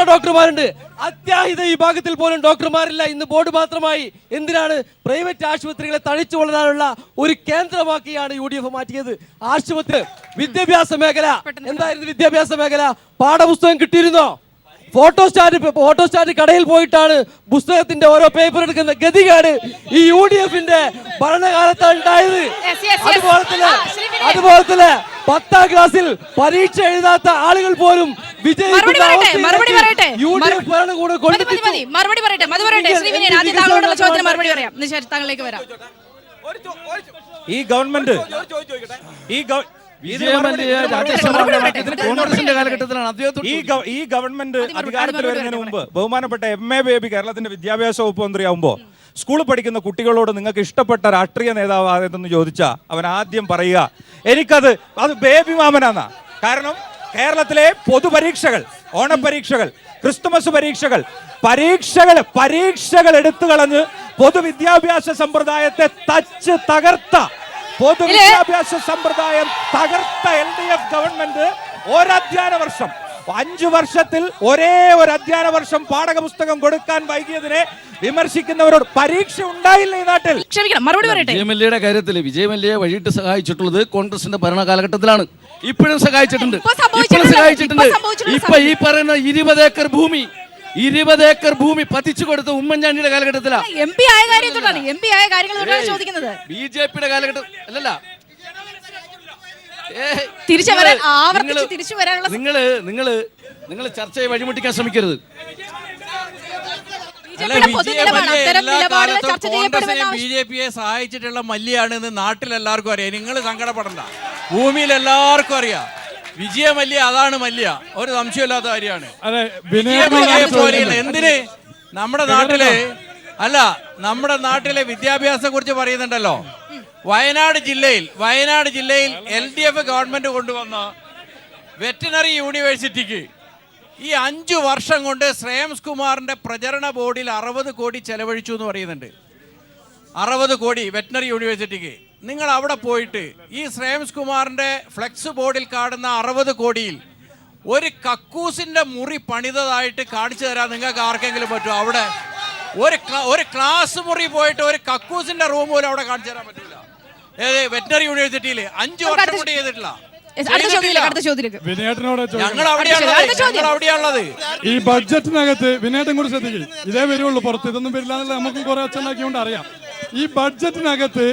Speaker 9: ഡോക്ടർമാരുണ്ട്? അത്യാഹിത വിഭാഗത്തിൽ പോലും ഡോക്ടർമാരില്ല. ഇന്ന് ബോർഡ് മാത്രമായി. എന്തിനാണ്? പ്രൈവറ്റ് ആശുപത്രികളെ തഴിച്ചു വളരാനുള്ള ഒരു കേന്ദ്രമാക്കിയാണ് UDF മാറ്റിയത്. ആശുപത്രി, വിദ്യാഭ്യാസ മേഖല എന്തായിരുന്നു? പാഠപുസ്തകം കിട്ടിയിരുന്നോ? ഫോട്ടോസ്റ്റാറ്റ് കടയിൽ പോയിട്ടാണ് പുസ്തകത്തിന്റെ ഓരോ പേപ്പർ എടുക്കുന്ന ഗതികേട് ഈ UDFന്റെ ഭരണകാലത്താണ് ഉണ്ടായത്. അതുപോലെ തന്നെ 10ാം ക്ലാസ്സിൽ പരീക്ഷ എഴുതാത്ത ആളുകൾ പോലും
Speaker 1: മറുപടി പറയട്ടെ. താങ്കളിലേക്ക് വരാം.
Speaker 4: ഈ ഗവൺമെന്റ് ഈ ഗവൺമെന്റ് അധികാരത്തിൽ വരുന്നതിന് മുമ്പ് ബഹുമാനപ്പെട്ട MA ബേബി കേരളത്തിന്റെ വിദ്യാഭ്യാസ വകുപ്പ് മന്ത്രിയാവുമ്പോ സ്കൂളിൽ പഠിക്കുന്ന കുട്ടികളോട് നിങ്ങൾക്ക് ഇഷ്ടപ്പെട്ട രാഷ്ട്രീയ നേതാവ് ആരെന്ന് ചോദിച്ചാ അവൻ ആദ്യം പറയുക അത് ബേബി മാമനാന്നാ. കാരണം കേരളത്തിലെ പൊതുപരീക്ഷകൾ, ഓണപരീക്ഷകൾ, ക്രിസ്തുമസ് പരീക്ഷകൾ എടുത്തു കളഞ്ഞ് പൊതുവിദ്യാഭ്യാസ സമ്പ്രദായത്തെ തകർത്ത പൊതുവിദ്യാഭ്യാസ സമ്പ്രദായം തകർത്ത LDF ഗവൺമെന്റ് 5 വർഷത്തിൽ ഒരേ ഒരു അധ്യയന വർഷം പാഠപുസ്തകം കൊടുക്കാൻ വൈകിയതിനെ വിമർശിക്കുന്നവരോട് പരീക്ഷ ഉണ്ടായില്ല ഈ നാട്ടിൽ.
Speaker 2: വിജയ് മല്യയുടെ കാര്യത്തിൽ വിജയ് മല്യയെ വഴിയിട്ട് സഹായിച്ചിട്ടുള്ളത് കോൺഗ്രസിന്റെ ഭരണകാലഘട്ടത്തിലാണ്. ഇപ്പോഴും സഹായിച്ചിട്ടുണ്ട്. ഇപ്പൊ ഈ പറയുന്ന 20 ഏക്കർ ഭൂമി പതിച്ചു കൊടുത്ത ഉമ്മൻചാണ്ടിയുടെ കാലഘട്ടത്തിലാണ്.
Speaker 1: MP ആയ കാര്യങ്ങളോടാണ് ചോദിക്കുന്നത്.
Speaker 2: BJPയുടെ കാലഘട്ടം അല്ലല്ല. നിങ്ങൾ ചർച്ചയെ വഴിമുട്ടിക്കാൻ ശ്രമിക്കരുത്.
Speaker 6: BJPയെ സഹായിച്ചിട്ടുള്ള മല്യാണെന്ന് നാട്ടിലെല്ലാവർക്കും അറിയാം. നിങ്ങൾ സങ്കടപ്പെടണ്ട. ഭൂമിയിൽ എല്ലാവർക്കും അറിയാം. വിജയ മല്യ അതാണ് മല്യ, ഒരു സംശയമില്ലാത്ത കാര്യമാണ്. എന്തിന് നമ്മുടെ നാട്ടിലെ വിദ്യാഭ്യാസത്തെ കുറിച്ച് പറയുന്നുണ്ടല്ലോ. വയനാട് ജില്ലയിൽ LDF ഗവൺമെന്റ് കൊണ്ടുവന്ന വെറ്റിനറി യൂണിവേഴ്സിറ്റിക്ക് ഈ 5 വർഷം കൊണ്ട് ശ്രേയംസ് കുമാറിന്റെ പ്രചരണ ബോർഡിൽ 60 കോടി ചെലവഴിച്ചു എന്ന് പറയുന്നുണ്ട്. 60 കോടി വെറ്റിനറി യൂണിവേഴ്സിറ്റിക്ക്. നിങ്ങൾ അവിടെ പോയിട്ട് ഈ ശ്രേയംസ് കുമാറിന്റെ ഫ്ലെക്സ് ബോർഡിൽ കാണുന്ന 60 കോടിയിൽ ഒരു കക്കൂസിന്റെ മുറി പണിതതായിട്ട് കാണിച്ചു തരാൻ നിങ്ങൾക്ക് ആർക്കെങ്കിലും പറ്റുമോ? അവിടെ ഒരു ക്ലാസ് മുറി പോയിട്ട് ഒരു കക്കൂസിന്റെ റൂം പോലും അവിടെ കാണിച്ചു തരാൻ പറ്റില്ല. വെറ്റിനറി യൂണിവേഴ്സിറ്റിയിൽ 5 വർഷം കൊണ്ട് ചെയ്തിട്ടില്ല. ഞങ്ങൾ അവിടെയാണുള്ളത്.
Speaker 10: ഈ ബഡ്ജറ്റിനകത്ത് വിനേട്ടം കൂടി ശ്രദ്ധിക്കും. ഇതേ വരുള്ളൂ, പുറത്ത് ഇതൊന്നും വരില്ല എന്നുള്ള നമുക്ക് കുറെ അച്ഛനാക്കിയോണ്ട് അറിയാം. ഈ ബഡ്ജറ്റിനകത്ത്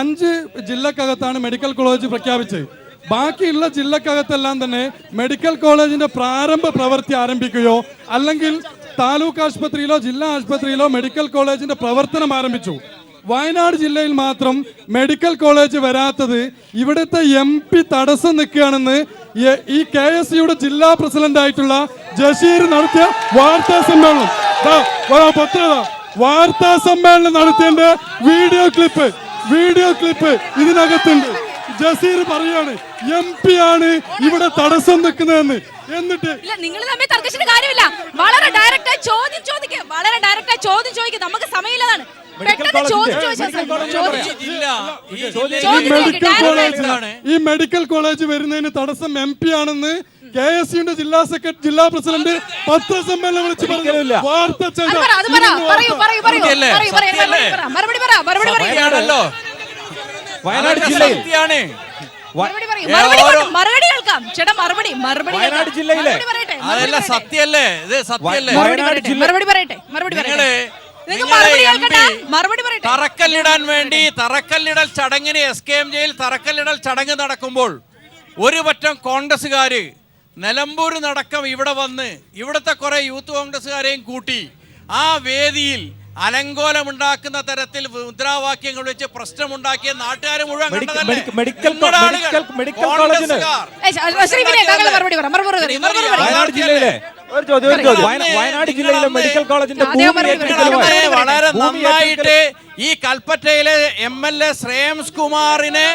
Speaker 10: അഞ്ച് ജില്ലക്കകത്താണ് മെഡിക്കൽ കോളേജ് പ്രഖ്യാപിച്ചത്. ബാക്കിയുള്ള ജില്ലക്കകത്തെല്ലാം തന്നെ മെഡിക്കൽ കോളേജിന്റെ പ്രാരംഭ പ്രവൃത്തി ആരംഭിക്കുകയോ അല്ലെങ്കിൽ താലൂക്ക് ആശുപത്രിയിലോ ജില്ലാ ആശുപത്രിയിലോ മെഡിക്കൽ കോളേജിന്റെ പ്രവർത്തനം ആരംഭിച്ചു. വയനാട് ജില്ലയിൽ മാത്രം മെഡിക്കൽ കോളേജ് വരാത്തത് ഇവിടുത്തെ MP തടസ്സം നിൽക്കുകയാണെന്ന് ഈ KSUയുടെ ജില്ലാ പ്രസിഡന്റ് ആയിട്ടുള്ള ജഷീർ നടത്തിയ വാർത്താ സമ്മേളനം നടത്തിയതിന്റെ വീഡിയോ ക്ലിപ്പ് ഇതിനകത്തുണ്ട്. ജസീർ പറയാണ് MP ആണ് ഇവിടെ തടസ്സം നിൽക്കുന്നതെന്ന്. എന്നിട്ട്
Speaker 1: നിങ്ങൾ തമ്മിൽ തർക്കിച്ചിട്ട് കാര്യമില്ല. വളരെ ഡയറക്റ്റായി ചോദ്യം ചോദിക്കുക. നമുക്ക് സമയമില്ലതാണ്.
Speaker 10: ഈ മെഡിക്കൽ കോളേജ് വരുന്നതിന് തടസ്സം MP ആണെന്ന് KSUന്റെ ജില്ലാ പ്രസിഡന്റ് പത്രസമ്മേളനം വിളിച്ച് പറഞ്ഞു. വാർത്ത
Speaker 6: വയനാട് ജില്ലയിൽ
Speaker 5: വയനാട് ജില്ലയിലെ
Speaker 6: അതല്ല സത്യല്ലേ? ഇത് സത്യല്ലേ? തറക്കല്ലിടാൻ വേണ്ടി തറക്കല്ലിടൽ ചടങ്ങിന് SKMJയിൽ തറക്കല്ലിടൽ ചടങ്ങ് നടക്കുമ്പോൾ ഒരു പറ്റം കോൺഗ്രസ്സുകാര് നിലമ്പൂർ നടക്കം ഇവിടെ വന്ന് ഇവിടുത്തെ കുറെ യൂത്ത് കോൺഗ്രസ്സുകാരെയും കൂട്ടി ആ വേദിയിൽ അലങ്കോലമുണ്ടാക്കുന്ന തരത്തിൽ മുദ്രാവാക്യങ്ങൾ വെച്ച് പ്രശ്നമുണ്ടാക്കിയ നാട്ടുകാർ മുഴുവൻ
Speaker 5: വയനാട് ജില്ലയിലെ മെഡിക്കൽ കോളേജിന്റെ
Speaker 6: വളരെ നന്നായിട്ട് ഈ കൽപ്പറ്റയിലെ MLA ശ്രേയംസ് കുമാറിനെ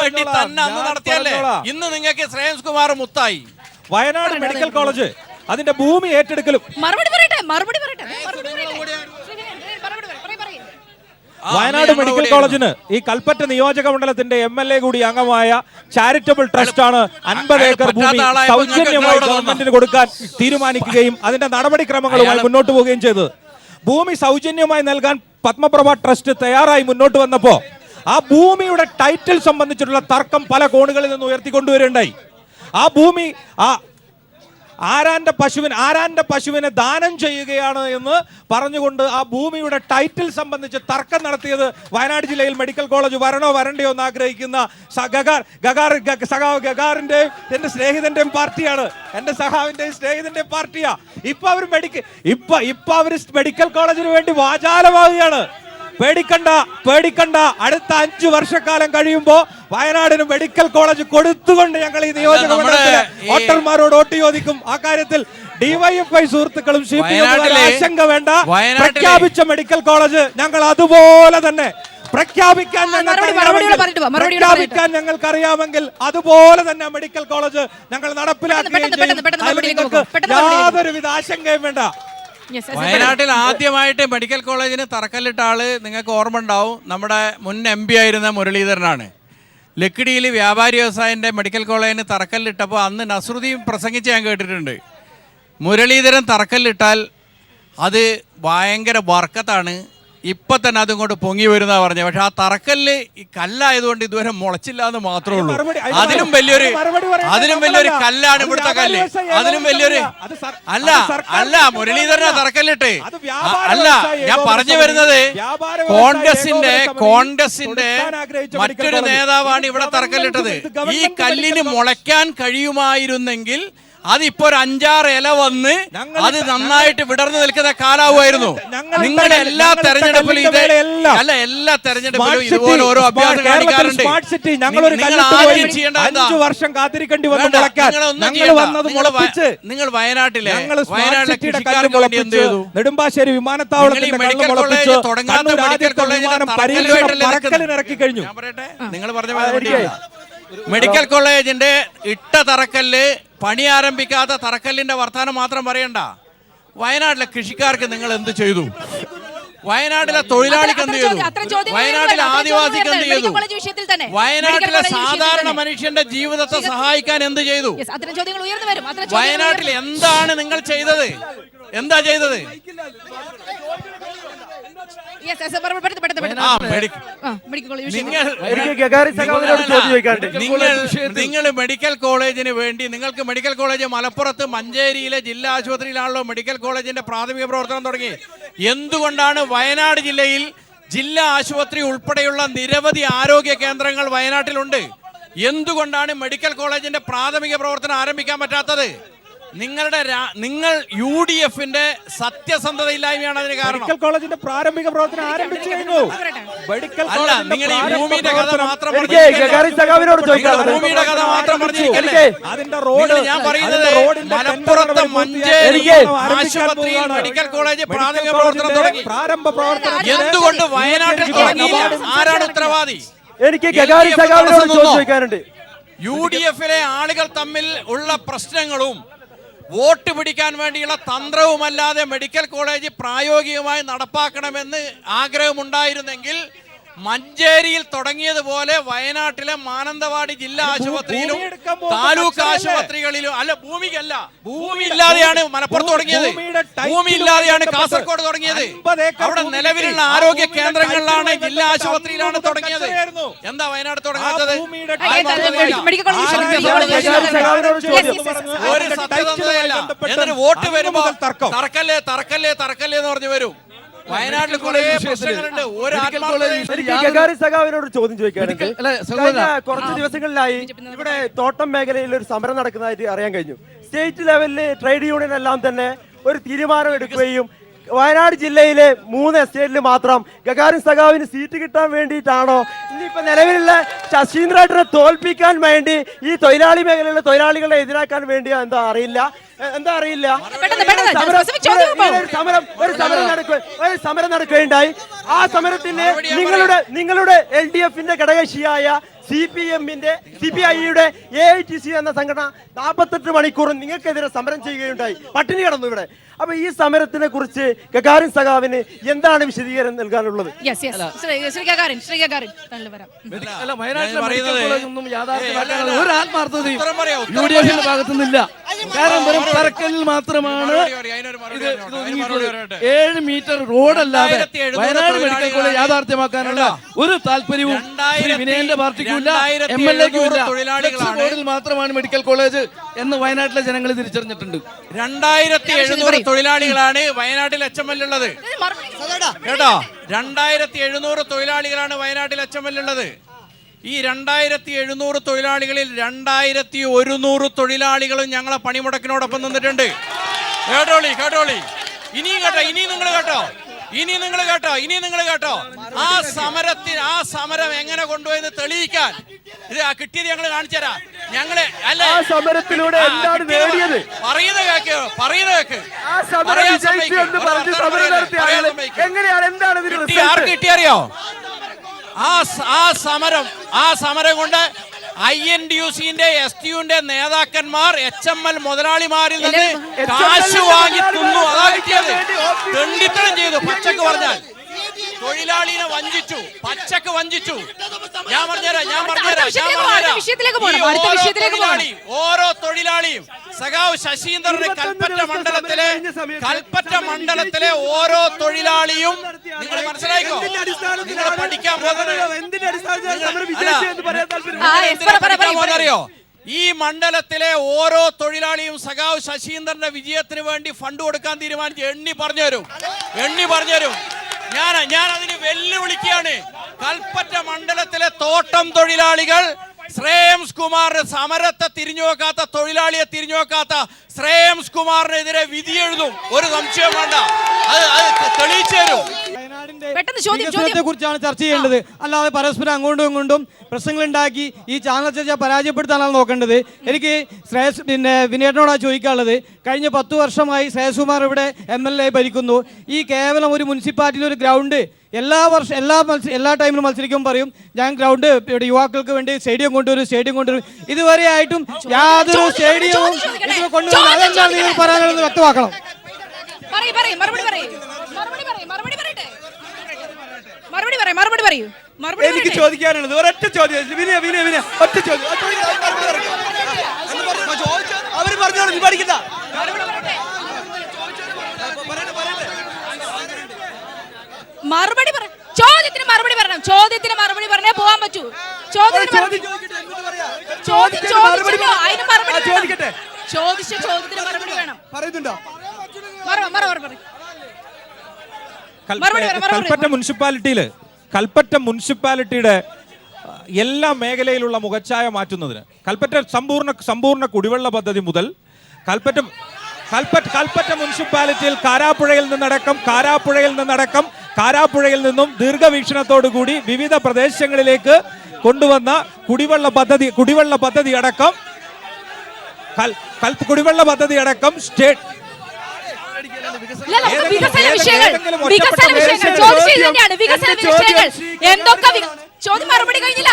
Speaker 6: വേണ്ടി തന്നെ അന്ന് നടത്തിയല്ലേ. ഇന്ന് നിങ്ങൾക്ക് ശ്രേയംസ് കുമാർ മുത്തായി.
Speaker 5: വയനാട് മെഡിക്കൽ കോളേജ് അതിന്റെ ഭൂമി ഏറ്റെടുക്കലും വയനാട് മെഡിക്കൽ കോളേജിന് ഈ കൽപ്പറ്റ നിയോജക മണ്ഡലത്തിന്റെ MLA കൂടി അംഗമായ ചാരിറ്റബിൾ ട്രസ്റ്റ് ആണ് 50 ഏക്കർ ഭൂമി സൗജന്യമായി ഗവൺമെന്റിന് കൊടുക്കാൻ തീരുമാനിക്കുകയും അതിന്റെ നടപടിക്രമങ്ങളുമായി മുന്നോട്ട് പോവുകയും ചെയ്തത്. ഭൂമി സൗജന്യമായി നൽകാൻ പത്മപ്രഭ ട്രസ്റ്റ് തയ്യാറായി മുന്നോട്ട് വന്നപ്പോ ആ ഭൂമിയുടെ ടൈറ്റിൽ സംബന്ധിച്ചിട്ടുള്ള തർക്കം പല കോണുകളിൽ നിന്ന് ഉയർത്തിക്കൊണ്ടുവരേണ്ടായി. ആ ഭൂമി ആരാന്റെ പശുവിനെ ദാനം ചെയ്യുകയാണ് എന്ന് പറഞ്ഞുകൊണ്ട് ആ ഭൂമിയുടെ ടൈറ്റിൽ സംബന്ധിച്ച് തർക്കം നടത്തിയത് വയനാട് ജില്ലയിൽ മെഡിക്കൽ കോളേജ് വരണോ വരണ്ടയോ എന്ന് ആഗ്രഹിക്കുന്ന ഗഗാറിന്റെയും എന്റെ സ്നേഹിതന്റെയും പാർട്ടിയാണ്. എന്റെ സഹാവിന്റെയും സ്നേഹിതന്റെയും പാർട്ടിയാ. ഇപ്പൊ അവർ മെഡിക്കൽ കോളേജിന് വേണ്ടി വാചാലമാവുകയാണ്. പേടിക്കണ്ട അടുത്ത 5 വർഷക്കാലം കഴിയുമ്പോ വയനാടിന് മെഡിക്കൽ കോളേജ് കൊടുത്തുകൊണ്ട് ഞങ്ങൾ ഈ നിയോജക മണ്ഡലത്തിലെ വോട്ടർമാരോട് വോട്ട് ചോദിക്കും. ആ കാര്യത്തിൽ DYFI സുഹൃത്തുക്കളും ആശങ്ക വേണ്ട. പ്രഖ്യാപിച്ച മെഡിക്കൽ കോളേജ് ഞങ്ങൾ അതുപോലെ തന്നെ പ്രഖ്യാപിക്കാൻ ഞങ്ങൾക്കറിയാമെങ്കിൽ അതുപോലെ തന്നെ മെഡിക്കൽ കോളേജ് ഞങ്ങൾ നടപ്പിലാക്കുകയും ചെയ്യും. യാതൊരുവിധ ആശങ്കയും വേണ്ട.
Speaker 6: വയനാട്ടിൽ ആദ്യമായിട്ട് മെഡിക്കൽ കോളേജിന് തറക്കല്ലിട്ട ആള് നിങ്ങൾക്ക് ഓർമ്മ ഉണ്ടാവും, നമ്മുടെ മുൻ MP ആയിരുന്ന മുരളീധരനാണ്. ലക്കിടിയിൽ വ്യാപാരി വ്യവസായൻ്റെ മെഡിക്കൽ കോളേജിന് തറക്കല്ലിട്ടപ്പോൾ അന്ന് നസ്രുദ്ദീൻ പ്രസംഗിച്ച് ഞാൻ കേട്ടിട്ടുണ്ട്. മുരളീധരൻ തറക്കല്ലിട്ടാൽ അത് ഭയങ്കര ബർക്കത്താണ്, ഇപ്പം തന്നെ അതിങ്ങോട്ട് പൊങ്ങി വരുന്ന പറഞ്ഞത്. പക്ഷെ ആ തറക്കല്ല് ഈ കല്ലായതുകൊണ്ട് ഇതുവരെ മുളച്ചില്ല എന്ന് മാത്രമേ ഉള്ളൂ. അതിലും വലിയൊരു കല്ലാണ് ഇവിടുത്തെ കല്ല്. അതിലും വലിയൊരു അല്ല മുരളീധരനെ തറക്കല്ലിട്ട് അല്ല. ഞാൻ പറഞ്ഞു വരുന്നത് കോൺഗ്രസിന്റെ മറ്റൊരു നേതാവാണ് ഇവിടെ തറക്കല്ലിട്ടത്. ഈ കല്ലിന് മുളയ്ക്കാൻ കഴിയുമായിരുന്നെങ്കിൽ അതിപ്പോ ഒരു 5-6 ഇല വന്ന് അത് നന്നായിട്ട് വിടർന്നു നിൽക്കുന്ന കാലാവുമായിരുന്നു. നിങ്ങളുടെ എല്ലാ തെരഞ്ഞെടുപ്പിലും എല്ലാ തെരഞ്ഞെടുപ്പിലും ഇതുപോലെ ഓരോ അഭ്യാസം കാണിക്കാറുണ്ട്. നിങ്ങൾ വയനാട്ടിലെ കൃഷിക്കാർക്ക് വേണ്ടി എന്ത് ചെയ്തു?
Speaker 5: നെടുമ്പാശ്ശേരി വിമാനത്താവളത്തിൽ
Speaker 6: മെഡിക്കൽ കോളേജ് തുടങ്ങാത്ത മെഡിക്കൽ കോളേജിനെ
Speaker 5: ഇറക്കി കഴിഞ്ഞു.
Speaker 6: ഞാൻ പറയട്ടെ, നിങ്ങൾ പറഞ്ഞ മെഡിക്കൽ കോളേജിന്റെ ഇട്ട തറക്കല്ല്, പണി ആരംഭിക്കാത്ത തറക്കല്ലിന്റെ വർത്താനം മാത്രം പറയണ്ട. വയനാട്ടിലെ കൃഷിക്കാർക്ക് നിങ്ങൾ എന്ത് ചെയ്തു? വയനാട്ടിലെ തൊഴിലാളിക്ക് എന്ത് ചെയ്തു? വയനാട്ടിലെ ആദിവാസിക്ക് എന്ത് ചെയ്തു? വയനാട്ടിലെ സാധാരണ മനുഷ്യന്റെ ജീവിതത്തെ സഹായിക്കാൻ എന്ത് ചെയ്തു? വയനാട്ടിൽ എന്താണ് നിങ്ങൾ ചെയ്തത്? എന്താ ചെയ്തത്?
Speaker 1: Yes, yes, പെട്ടെന്ന്.
Speaker 6: ആ മെഡിക്കൽ
Speaker 1: മെഡിക്കൽ കോളേജ്
Speaker 6: നിങ്ങൾ മെഡിക്കൽ കോളേജിന് വേണ്ടി നിങ്ങൾക്ക് മെഡിക്കൽ കോളേജ് മലപ്പുറത്ത് മഞ്ചേരിയിലെ ജില്ലാ ആശുപത്രിയിലാണല്ലോ മെഡിക്കൽ കോളേജിന്റെ പ്രാഥമിക പ്രവർത്തനം തുടങ്ങി. എന്തുകൊണ്ടാണ് വയനാട് ജില്ലയിൽ ജില്ലാ ആശുപത്രി ഉൾപ്പെടെയുള്ള നിരവധി ആരോഗ്യ കേന്ദ്രങ്ങൾ വയനാട്ടിലുണ്ട്? എന്തുകൊണ്ടാണ് മെഡിക്കൽ കോളേജിന്റെ പ്രാഥമിക പ്രവർത്തനം ആരംഭിക്കാൻ പറ്റാത്തത്? നിങ്ങൾ UDFന്റെ സത്യസന്ധതയില്ലായ്മയാണ് അതിന് കാരണം.
Speaker 7: മെഡിക്കൽ കോളേജിന്റെ പ്രാരംഭിക പ്രവർത്തനം ആരംഭിച്ചു കഴിഞ്ഞു. മെഡിക്കൽ
Speaker 6: അല്ല, നിങ്ങൾ ഈ ഭൂമിയുടെ കഥ മാത്രം ഭൂമിയുടെ കഥ മാത്രം പറഞ്ഞിരിക്കല്ലേ?
Speaker 7: അതിന്റെ റോഡ്
Speaker 6: ഞാൻ പറയുന്നത് മലപ്പുറത്തെ മഞ്ചേരി ആശുപത്രിയിൽ മെഡിക്കൽ കോളേജ് പ്രാഥമിക പ്രവർത്തനം തുടങ്ങി.
Speaker 7: പ്രാരംഭ പ്രവർത്തനം
Speaker 6: എന്തുകൊണ്ട് വയനാട്ടിൽ തുടങ്ങിയില്ല? ആരാണ് ഉത്തരവാദി?
Speaker 5: എനിക്ക് ചോദിക്കാനുണ്ട്.
Speaker 6: UDFിലെ ആളുകൾ തമ്മിൽ ഉള്ള പ്രശ്നങ്ങളും വോട്ട് പിടിക്കാൻ വേണ്ടിയുള്ള തന്ത്രവുമല്ലാതെ മെഡിക്കൽ കോളേജ് പ്രായോഗികമായി നടപ്പാക്കണമെന്ന് ആഗ്രഹമുണ്ടായിരുന്നെങ്കിൽ മഞ്ചേരിയിൽ തുടങ്ങിയതുപോലെ വയനാട്ടിലെ മാനന്തവാടി ജില്ലാ ആശുപത്രിയിലും താലൂക്ക് ആശുപത്രികളിലും അല്ല, ഭൂമിക്കല്ല, ഭൂമി ഇല്ലാതെയാണ് മലപ്പുറത്ത് തുടങ്ങിയത്, ഭൂമി ഇല്ലാതെയാണ് കാസർഗോഡ് തുടങ്ങിയത്. അവിടെ നിലവിലുള്ള ആരോഗ്യ കേന്ദ്രങ്ങളിലാണ് ജില്ലാ ആശുപത്രിയിലാണ് തുടങ്ങിയത്. എന്താ വയനാട് തുടങ്ങാത്തത്? ഒരു സത്യസന്ധതയല്ല. എന്നിട്ട് വോട്ട് വരുമ്പോ തർക്കല്ലേ എന്ന് പറഞ്ഞു വരും. വയനാട്ടിൽ കുറെ പ്രശ്നങ്ങളുണ്ട്.
Speaker 5: സഖാവിനോട് ചോദ്യം ചോദിക്കാറുണ്ട്. കുറച്ച് ദിവസങ്ങളിലായി ഇവിടെ തോട്ടം മേഖലയിൽ ഒരു സമരം നടക്കുന്നതായിട്ട് അറിയാൻ കഴിഞ്ഞു. സ്റ്റേറ്റ് ലെവലില് ട്രേഡ് യൂണിയൻ എല്ലാം തന്നെ ഒരു തീരുമാനം എടുക്കുകയും വയനാട് ജില്ലയിലെ 3 എസ്റ്റേറ്റിൽ മാത്രം ഗഗാറിൻ സഖാവിന് സീറ്റ് കിട്ടാൻ വേണ്ടിയിട്ടാണോ ഇനിയിപ്പോ നിലവിലുള്ള ശശീന്ദ്രേട്ടനെ തോൽപ്പിക്കാൻ വേണ്ടി ഈ തൊഴിലാളി മേഖലയിലെ തൊഴിലാളികളെ എതിരാക്കാൻ വേണ്ടിയോ എന്താ അറിയില്ല. ഒരു സമരം നടക്കുകയുണ്ടായി. ആ സമരത്തിന് നിങ്ങളുടെ LDFന്റെ ഘടകകക്ഷിയായ CPIയുടെ AITC എന്ന സംഘടന 48 മണിക്കൂറും നിങ്ങൾക്കെതിരെ സമരം ചെയ്യുകയുണ്ടായി. പട്ടിണി കിടന്നു ഇവിടെ. അപ്പൊ ഈ സമരത്തിനെ കുറിച്ച് ഗഗാറിൻ സഖാവിന് എന്താണ് വിശദീകരണം നൽകാനുള്ളത്?
Speaker 2: ഒരു ആത്മാർത്ഥതയും UDFന്റെ ഭാഗത്തുനിന്നില്ല. കാരണം വെറും തറക്കല്ലിൽ മാത്രമാണ് 7 മീറ്റർ റോഡല്ലാതെ വയനാട് മെഡിക്കൽ കോളേജ് യാഥാർത്ഥ്യമാക്കാനുള്ള ഒരു താല്പര്യവും വിനയന്റെ പാർട്ടിക്കുമില്ല, MLAക്കുമില്ല. ബോർഡിൽ മാത്രമാണ് മെഡിക്കൽ കോളേജ് എന്ന് വയനാട്ടിലെ ജനങ്ങൾ തിരിച്ചറിഞ്ഞിട്ടുണ്ട്.
Speaker 6: 2700 തൊഴിലാളികളാണ് വയനാട്ടിൽ HML ഉള്ളത് കേട്ടോ. 2700 തൊഴിലാളികളാണ് വയനാട്ടിൽ HML ഉള്ളത്. ഈ 2700 തൊഴിലാളികളിൽ 2100 തൊഴിലാളികളും ഞങ്ങളെ പണിമുടക്കിനോടൊപ്പം നിന്നിട്ടുണ്ട്. കേട്ടോളി. ഇനിയും കേട്ടോ, ഇനി നിങ്ങൾ കേട്ടോ. ആ സമരം എങ്ങനെ കൊണ്ടുപോയെന്ന് തെളിയിക്കാൻ ഇത് കിട്ടിയത് ഞങ്ങൾ കാണിച്ചു തരാം. ഞങ്ങളെ അല്ലെ
Speaker 5: സമരത്തിലൂടെ
Speaker 6: പറയുന്നത് കേക്ക് ആർക്ക് കിട്ടിയറിയോ? ആ സമരം കൊണ്ട് INTUCന്റെ STUന്റെ നേതാക്കന്മാർ HML മുതലാളിമാരിൽ നിന്ന് കാശ് വാങ്ങി തിന്നു. അതാ കിട്ടിയത്. തെണ്ടിത്തരം ചെയ്തു. പച്ചക്ക് പറഞ്ഞാൽ തൊഴിലാളിനെ വഞ്ചിച്ചു, പച്ചക്ക് വഞ്ചിച്ചു. ഞാൻ പറഞ്ഞുതരാം. ഓരോ തൊഴിലാളിയും സഖാവ് ശശീന്ദ്രന് കൽപ്പറ്റ മണ്ഡലത്തിലെ ഓരോ തൊഴിലാളിയും നിങ്ങൾ മനസ്സിലായിക്കോ. നിങ്ങൾ പഠിക്കാൻ അറിയോ? ഈ മണ്ഡലത്തിലെ ഓരോ തൊഴിലാളിയും സഖാവ് ശശീന്ദ്രന്റെ വിജയത്തിന് വേണ്ടി ഫണ്ട് കൊടുക്കാൻ തീരുമാനിച്ചു. എണ്ണി പറഞ്ഞുതരും. ഞാൻ അതിന് വെല്ലുവിളിക്കുകയാണ്. കൽപ്പറ്റ മണ്ഡലത്തിലെ തോട്ടം തൊഴിലാളികൾ ശ്രേയംസ് കുമാറിന് സമരത്തെ തിരിഞ്ഞുനോക്കാത്ത, തൊഴിലാളിയെ തിരിഞ്ഞുനോക്കാത്ത ശ്രേയംസ് കുമാറിനെതിരെ വിധി എഴുതും. ഒരു സംശയം വേണ്ട, അത് തെളിയിച്ചു തരും.
Speaker 11: വികസനത്തെ കുറിച്ചാണ് ചർച്ച ചെയ്യേണ്ടത്, അല്ലാതെ പരസ്പരം അങ്ങോട്ടും ഇങ്ങോട്ടും പ്രശ്നങ്ങൾ ഉണ്ടാക്കി ഈ ചാനൽ ചർച്ച പരാജയപ്പെടുത്താനാണ് നോക്കേണ്ടത്. എനിക്ക് വിനേട്ടനോടാണ് ചോദിക്കാനുള്ളത്. കഴിഞ്ഞ 10 വർഷമായി ശ്രേയസ് കുമാർ ഇവിടെ MLA ഭരിക്കുന്നു. ഈ കേവലം ഒരു മുനിസിപ്പാലിറ്റിയിൽ ഒരു ഗ്രൗണ്ട് എല്ലാ ടൈമിലും മത്സരിക്കുമ്പോൾ പറയും ഞാൻ ഗ്രൗണ്ട് ഇവിടെ യുവാക്കൾക്ക് വേണ്ടി സ്റ്റേഡിയം കൊണ്ടുവരും. ഇതുവരെ ആയിട്ടും യാതൊരു സ്റ്റേഡിയവും കൊണ്ടുവരും. അതെന്താണ് നിങ്ങൾ പറയാനുള്ളത് വ്യക്തമാക്കണം.
Speaker 5: എനിക്ക് ചോദിക്കാനുള്ളത് ഒരൊറ്റ ചോദ്യം. ഒറ്റ ചോദ്യം. അവര് പറഞ്ഞോളൂ, നീ പഠിക്കണ്ട.
Speaker 1: മറുപടി പറ. ചോദ്യത്തിന് മറുപടി പറയണം. ചോദ്യത്തിന് മറുപടി പറഞ്ഞേ പോകാൻ പറ്റൂ. ചോദ്യത്തിന് ചോദിച്ചല്ലോ, അതിന് മറുപടി ചോദിക്കട്ടെ. ചോദിച്ച ചോദ്യത്തിന് മറുപടി വേണം.
Speaker 11: പറയുന്നുണ്ടോ?
Speaker 4: കൽപ്പറ്റ മുനിസിപ്പാലിറ്റിയുടെ എല്ലാ മേഖലയിലുള്ള മുഖച്ഛായ മാറ്റുന്നതിന് കൽപ്പറ്റ സമ്പൂർണ്ണ കുടിവെള്ള പദ്ധതി മുതൽ കൽപ്പറ്റ മുനിസിപ്പാലിറ്റിയിൽ കാരാപ്പുഴയിൽ നിന്നും ദീർഘവീക്ഷണത്തോടു കൂടി വിവിധ പ്രദേശങ്ങളിലേക്ക് കൊണ്ടുവന്ന കുടിവെള്ള പദ്ധതി അടക്കം സ്റ്റേറ്റ്
Speaker 1: വികസന വിഷയങ്ങൾ എന്തൊക്കെ ചോദ്യം മറുപടി കഴിഞ്ഞില്ല.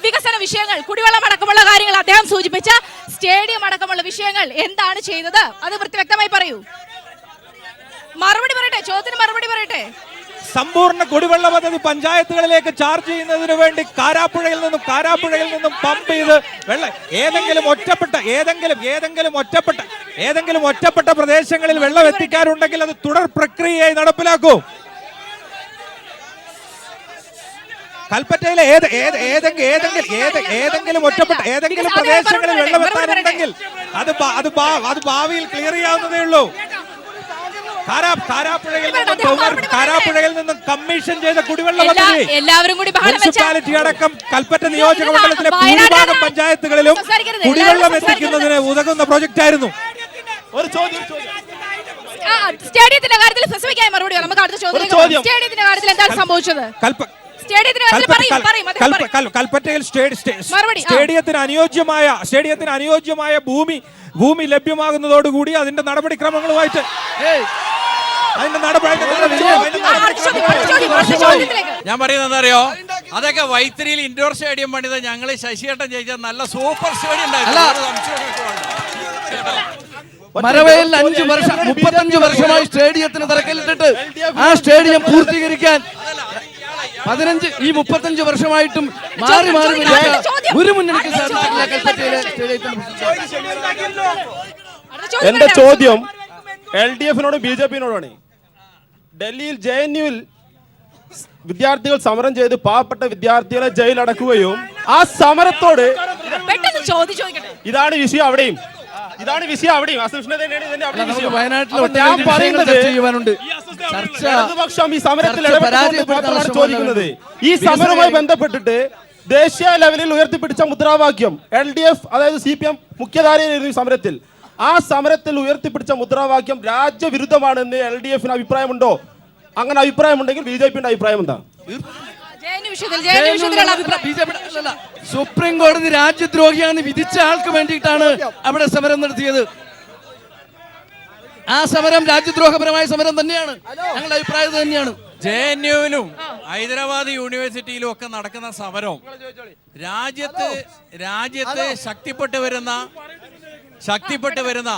Speaker 1: വികസന വിഷയങ്ങൾ, കുടിവെള്ളം അടക്കമുള്ള കാര്യങ്ങൾ, അദ്ദേഹം സൂചിപ്പിച്ച സ്റ്റേഡിയം അടക്കമുള്ള വിഷയങ്ങൾ എന്താണ് ചെയ്തത് അത് വ്യക്തമായി പറയൂ. മറുപടി പറയട്ടെ, ചോദ്യത്തിന് മറുപടി പറയട്ടെ.
Speaker 4: സമ്പൂർണ്ണ കുടിവെള്ള പദ്ധതി പഞ്ചായത്തുകളിലേക്ക് ചാർജ് ചെയ്യുന്നതിന് വേണ്ടി കാരാപ്പുഴയിൽ നിന്നും പമ്പ് ചെയ്ത് വെള്ളം ഏതെങ്കിലും ഒറ്റപ്പെട്ട പ്രദേശങ്ങളിൽ വെള്ളം എത്തിക്കാറുണ്ടെങ്കിൽ അത് തുടർ പ്രക്രിയയായി നടപ്പിലാക്കൂ. കൽപ്പറ്റയിലെ ഏതെങ്കിലും പ്രദേശങ്ങളിൽ വെള്ളം എത്താറുണ്ടെങ്കിൽ അത് ഭാവിയിൽ ക്ലിയർ ചെയ്യാവുന്നതേ ഉള്ളൂ. കാരാപ്പുഴയിൽ നിന്നും കമ്മീഷൻ ചെയ്ത കുടിവെള്ള പദ്ധതി മുനിസിപ്പാലിറ്റി അടക്കം കൽപ്പറ്റ നിയോജക മണ്ഡലത്തിലെ ഭൂരിഭാഗം പഞ്ചായത്തുകളിലും കുടിവെള്ളം എത്തിക്കുന്നതിന് ഉതകുന്ന പ്രോജക്റ്റ് ആയിരുന്നു.
Speaker 1: സ്റ്റേഡിയത്തിന്റെ കാര്യത്തിൽ സ്പെസിഫിക്കായി മറുപടി നമുക്ക് അടുത്ത ചോദ്യം. സ്റ്റേഡിയത്തിന്റെ കാര്യത്തിൽ എന്താണ് സംഭവിച്ചത്?
Speaker 4: കൽപ്പറ്റയിൽ സ്റ്റേഡിയത്തിന് അനുയോജ്യമായ ഭൂമി ലഭ്യമാകുന്നതോടുകൂടി അതിന്റെ നടപടിക്രമങ്ങളുമായിട്ട്
Speaker 6: ഞാൻ പറയുന്നത് എന്താ അറിയോ, അതൊക്കെ വൈത്തിരിയിൽ ഇൻഡോർ സ്റ്റേഡിയം പണിത് ഞങ്ങൾ ശശിയേട്ടൻ ജയിച്ച നല്ല സൂപ്പർ സ്റ്റേഡിയം ഉണ്ടായിരുന്നു.
Speaker 2: മരവയിൽ 35 വർഷമായി സ്റ്റേഡിയത്തിന് തറക്കല്ലിട്ടിട്ട് ആ സ്റ്റേഡിയം പൂർത്തീകരിക്കാൻ 35 വർഷമായിട്ടും മാറി ഒരു മുന്നണിക്ക് സാധിച്ചിട്ടില്ല കൽപ്പറ്റയിലെ സ്റ്റേഡിയത്തിന്.
Speaker 8: എന്റെ ചോദ്യം LDFിനോടും BJPനോടാണ്. ഡൽഹിയിൽ JNUവിൽ വിദ്യാർത്ഥികൾ സമരം ചെയ്ത് പാവപ്പെട്ട വിദ്യാർത്ഥികളെ ജയിലടക്കുകയും ആ സമരത്തോട് ഇതാണ് വിഷയം അവിടെയും ഞാൻ പറയുന്നത് ഇടതുപക്ഷം ഈ സമരത്തിൽ ഇടപെടുന്നത് ചോദിക്കുന്നത് ഈ സമരവുമായി ബന്ധപ്പെട്ടിട്ട് ദേശീയ ലെവലിൽ ഉയർത്തിപ്പിടിച്ച മുദ്രാവാക്യം LDF അതായത് CPM മുഖ്യധാരയിലായിരുന്നു ഈ സമരത്തിൽ. ആ സമരത്തിൽ ഉയർത്തിപ്പിടിച്ച മുദ്രാവാക്യം രാജ്യവിരുദ്ധമാണെന്ന് LDFിന് അഭിപ്രായമുണ്ടോ? അങ്ങനെ അഭിപ്രായമുണ്ടെങ്കിൽ BJPയുടെ അഭിപ്രായം എന്താ?
Speaker 2: സുപ്രീം കോടതി രാജ്യദ്രോഹിയാണെന്ന് വിധിച്ച ആൾക്ക് വേണ്ടിയിട്ടാണ് അവിടെ സമരം നടത്തിയത്. ആ സമരം രാജ്യദ്രോഹപരമായ സമരം തന്നെയാണ്. ഞങ്ങളുടെ അഭിപ്രായം തന്നെയാണ്.
Speaker 6: JNUവിലും ഹൈദരാബാദ് യൂണിവേഴ്സിറ്റിയിലും ഒക്കെ നടക്കുന്ന സമരം രാജ്യത്ത് ശക്തിപ്പെട്ടു വരുന്ന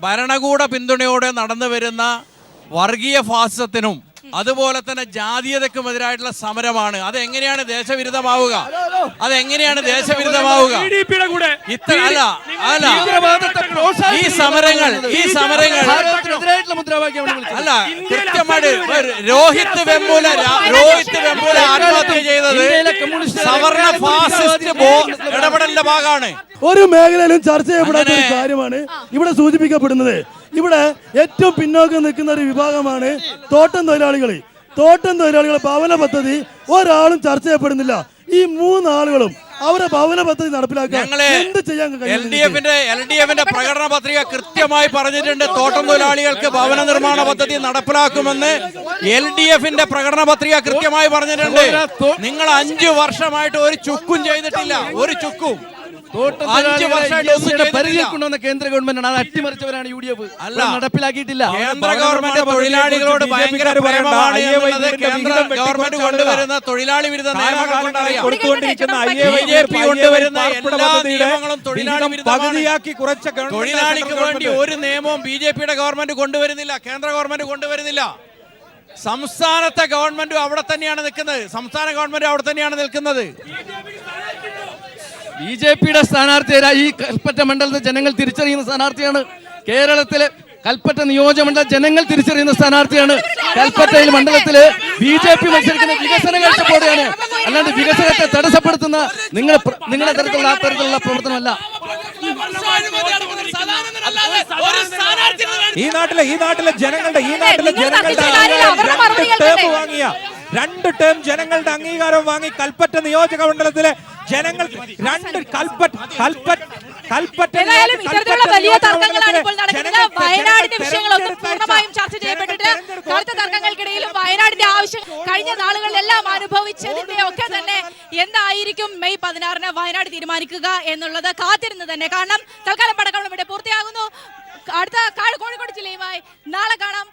Speaker 6: ഭരണകൂട പിന്തുണയോടെ നടന്നു വരുന്ന വർഗീയ ഫാസിസത്തിനും അതുപോലെ തന്നെ ജാതീയതയ്ക്കുമെതിരായിട്ടുള്ള സമരമാണ്. അതെങ്ങനെയാണ് ദേശവിരുദ്ധമാവുക? ഈ സമരങ്ങൾ അല്ല, കൃത്യമായിട്ട് രോഹിത് വെമുല ആത്മഹത്യ ചെയ്തത് സവർണ ഫാസിസ്റ്റ് ഇടപെടലിന്റെ ഭാഗമാണ്.
Speaker 10: ഒരു മേഖലയിലും ചർച്ച ചെയ്യപ്പെടാത്ത ഒരു കാര്യമാണ് ഇവിടെ സൂചിപ്പിക്കപ്പെടുന്നത്. ഇവിടെ ഏറ്റവും പിന്നോക്കം നിൽക്കുന്ന ഒരു വിഭാഗമാണ് തോട്ടം തൊഴിലാളികൾ ഭവന പദ്ധതി ഒരാളും ചർച്ച ചെയ്യപ്പെടുന്നില്ല. ഈ 3 ആളുകളും അവരുടെ ഭവന പദ്ധതി നടപ്പിലാക്കാൻ എന്ത് ചെയ്യാൻ
Speaker 6: LDFിന്റെ പ്രകടന പത്രിക കൃത്യമായി പറഞ്ഞിട്ടുണ്ട്. തോട്ടം തൊഴിലാളികൾക്ക് ഭവന നിർമ്മാണ പദ്ധതി നടപ്പിലാക്കുമെന്ന് LDFിന്റെ പ്രകടന പത്രിക കൃത്യമായി പറഞ്ഞിട്ടുണ്ട്. നിങ്ങൾ 5 വർഷമായിട്ട് ഒരു ചുക്കും ചെയ്തിട്ടില്ല. ഒരു ചുക്കും 5 വർഷമായിട്ട്
Speaker 2: പരിധിയിൽ കൊണ്ടുവന്ന കേന്ദ്ര ഗവൺമെന്റാണ്. അത് അട്ടിമറിച്ചവരാണ് UDF.
Speaker 6: അല്ല,
Speaker 2: നടപ്പിലാക്കിയിട്ടില്ല.
Speaker 6: കേന്ദ്ര ഗവൺമെന്റ് തൊഴിലാളികളോട് ഭയങ്കര പ്രേമമാണ് എന്നുള്ളത് കേന്ദ്ര ഗവൺമെന്റ് കൊണ്ടുവരുന്ന തൊഴിലാളി വിരുദ്ധ നിയമങ്ങൾ കൊണ്ടറിയാം. BJP കൊണ്ടുവരുന്ന എല്ലാ നിയമങ്ങളും തൊഴിലാളി വിരുദ്ധമാണ്. തൊഴിലാളിക്ക് വേണ്ടി ഒരു നിയമവും BJPയുടെ ഗവൺമെന്റ് കൊണ്ടുവരുന്നില്ല, കേന്ദ്ര ഗവൺമെന്റ് കൊണ്ടുവരുന്നില്ല. സംസ്ഥാനത്തെ ഗവൺമെന്റും അവിടെ തന്നെയാണ് നിൽക്കുന്നത്.
Speaker 2: BJPയുടെ സ്ഥാനാർത്ഥി ഈ കൽപ്പറ്റ മണ്ഡലത്തെ ജനങ്ങൾ തിരിച്ചറിയുന്ന സ്ഥാനാർത്ഥിയാണ്. കേരളത്തിലെ കൽപ്പറ്റ നിയോജകമണ്ഡല ജനങ്ങൾ തിരിച്ചറിയുന്ന സ്ഥാനാർത്ഥിയാണ്. കൽപ്പറ്റയിൽ മണ്ഡലത്തില് BJP മത്സരിക്കുന്ന വികസന കാഴ്ചപ്പാടെയാണ്, അല്ലാണ്ട് വികസനത്തെ തടസ്സപ്പെടുത്തുന്ന നിങ്ങളെ തരത്തിലുള്ള ആ തരത്തിലുള്ള പ്രവർത്തനമല്ല.
Speaker 4: ഈ നാട്ടിലെ ജനങ്ങളുടെ രണ്ട് ടേം ജനങ്ങളുടെ അംഗീകാരം വാങ്ങി കൽപ്പറ്റ നിയോജക മണ്ഡലത്തിലെ ജനങ്ങൾ
Speaker 1: ഏതായാലും ഇത്തരത്തിലുള്ള വലിയ തർക്കങ്ങളാണ് ഇപ്പോൾ നടക്കുന്നത്. വയനാടിന്റെ വിഷയങ്ങളൊന്നും പൂർണ്ണമായും ചർച്ച ചെയ്യപ്പെട്ടിട്ട് കടുത്ത തർക്കങ്ങൾക്കിടയിലും വയനാടിന്റെ ആവശ്യം കഴിഞ്ഞ നാളുകളിലെല്ലാം അനുഭവിച്ചതിന്റെ ഒക്കെ തന്നെ എന്തായിരിക്കും മെയ് 16 വയനാട് തീരുമാനിക്കുക എന്നുള്ളത് കാത്തിരുന്ന് തന്നെ കാണണം. തൽക്കാലം പടക്കം ഇവിടെ പൂർത്തിയാകുന്നു. അടുത്ത കോഴിക്കോട് ജില്ലയുമായി നാളെ കാണാം.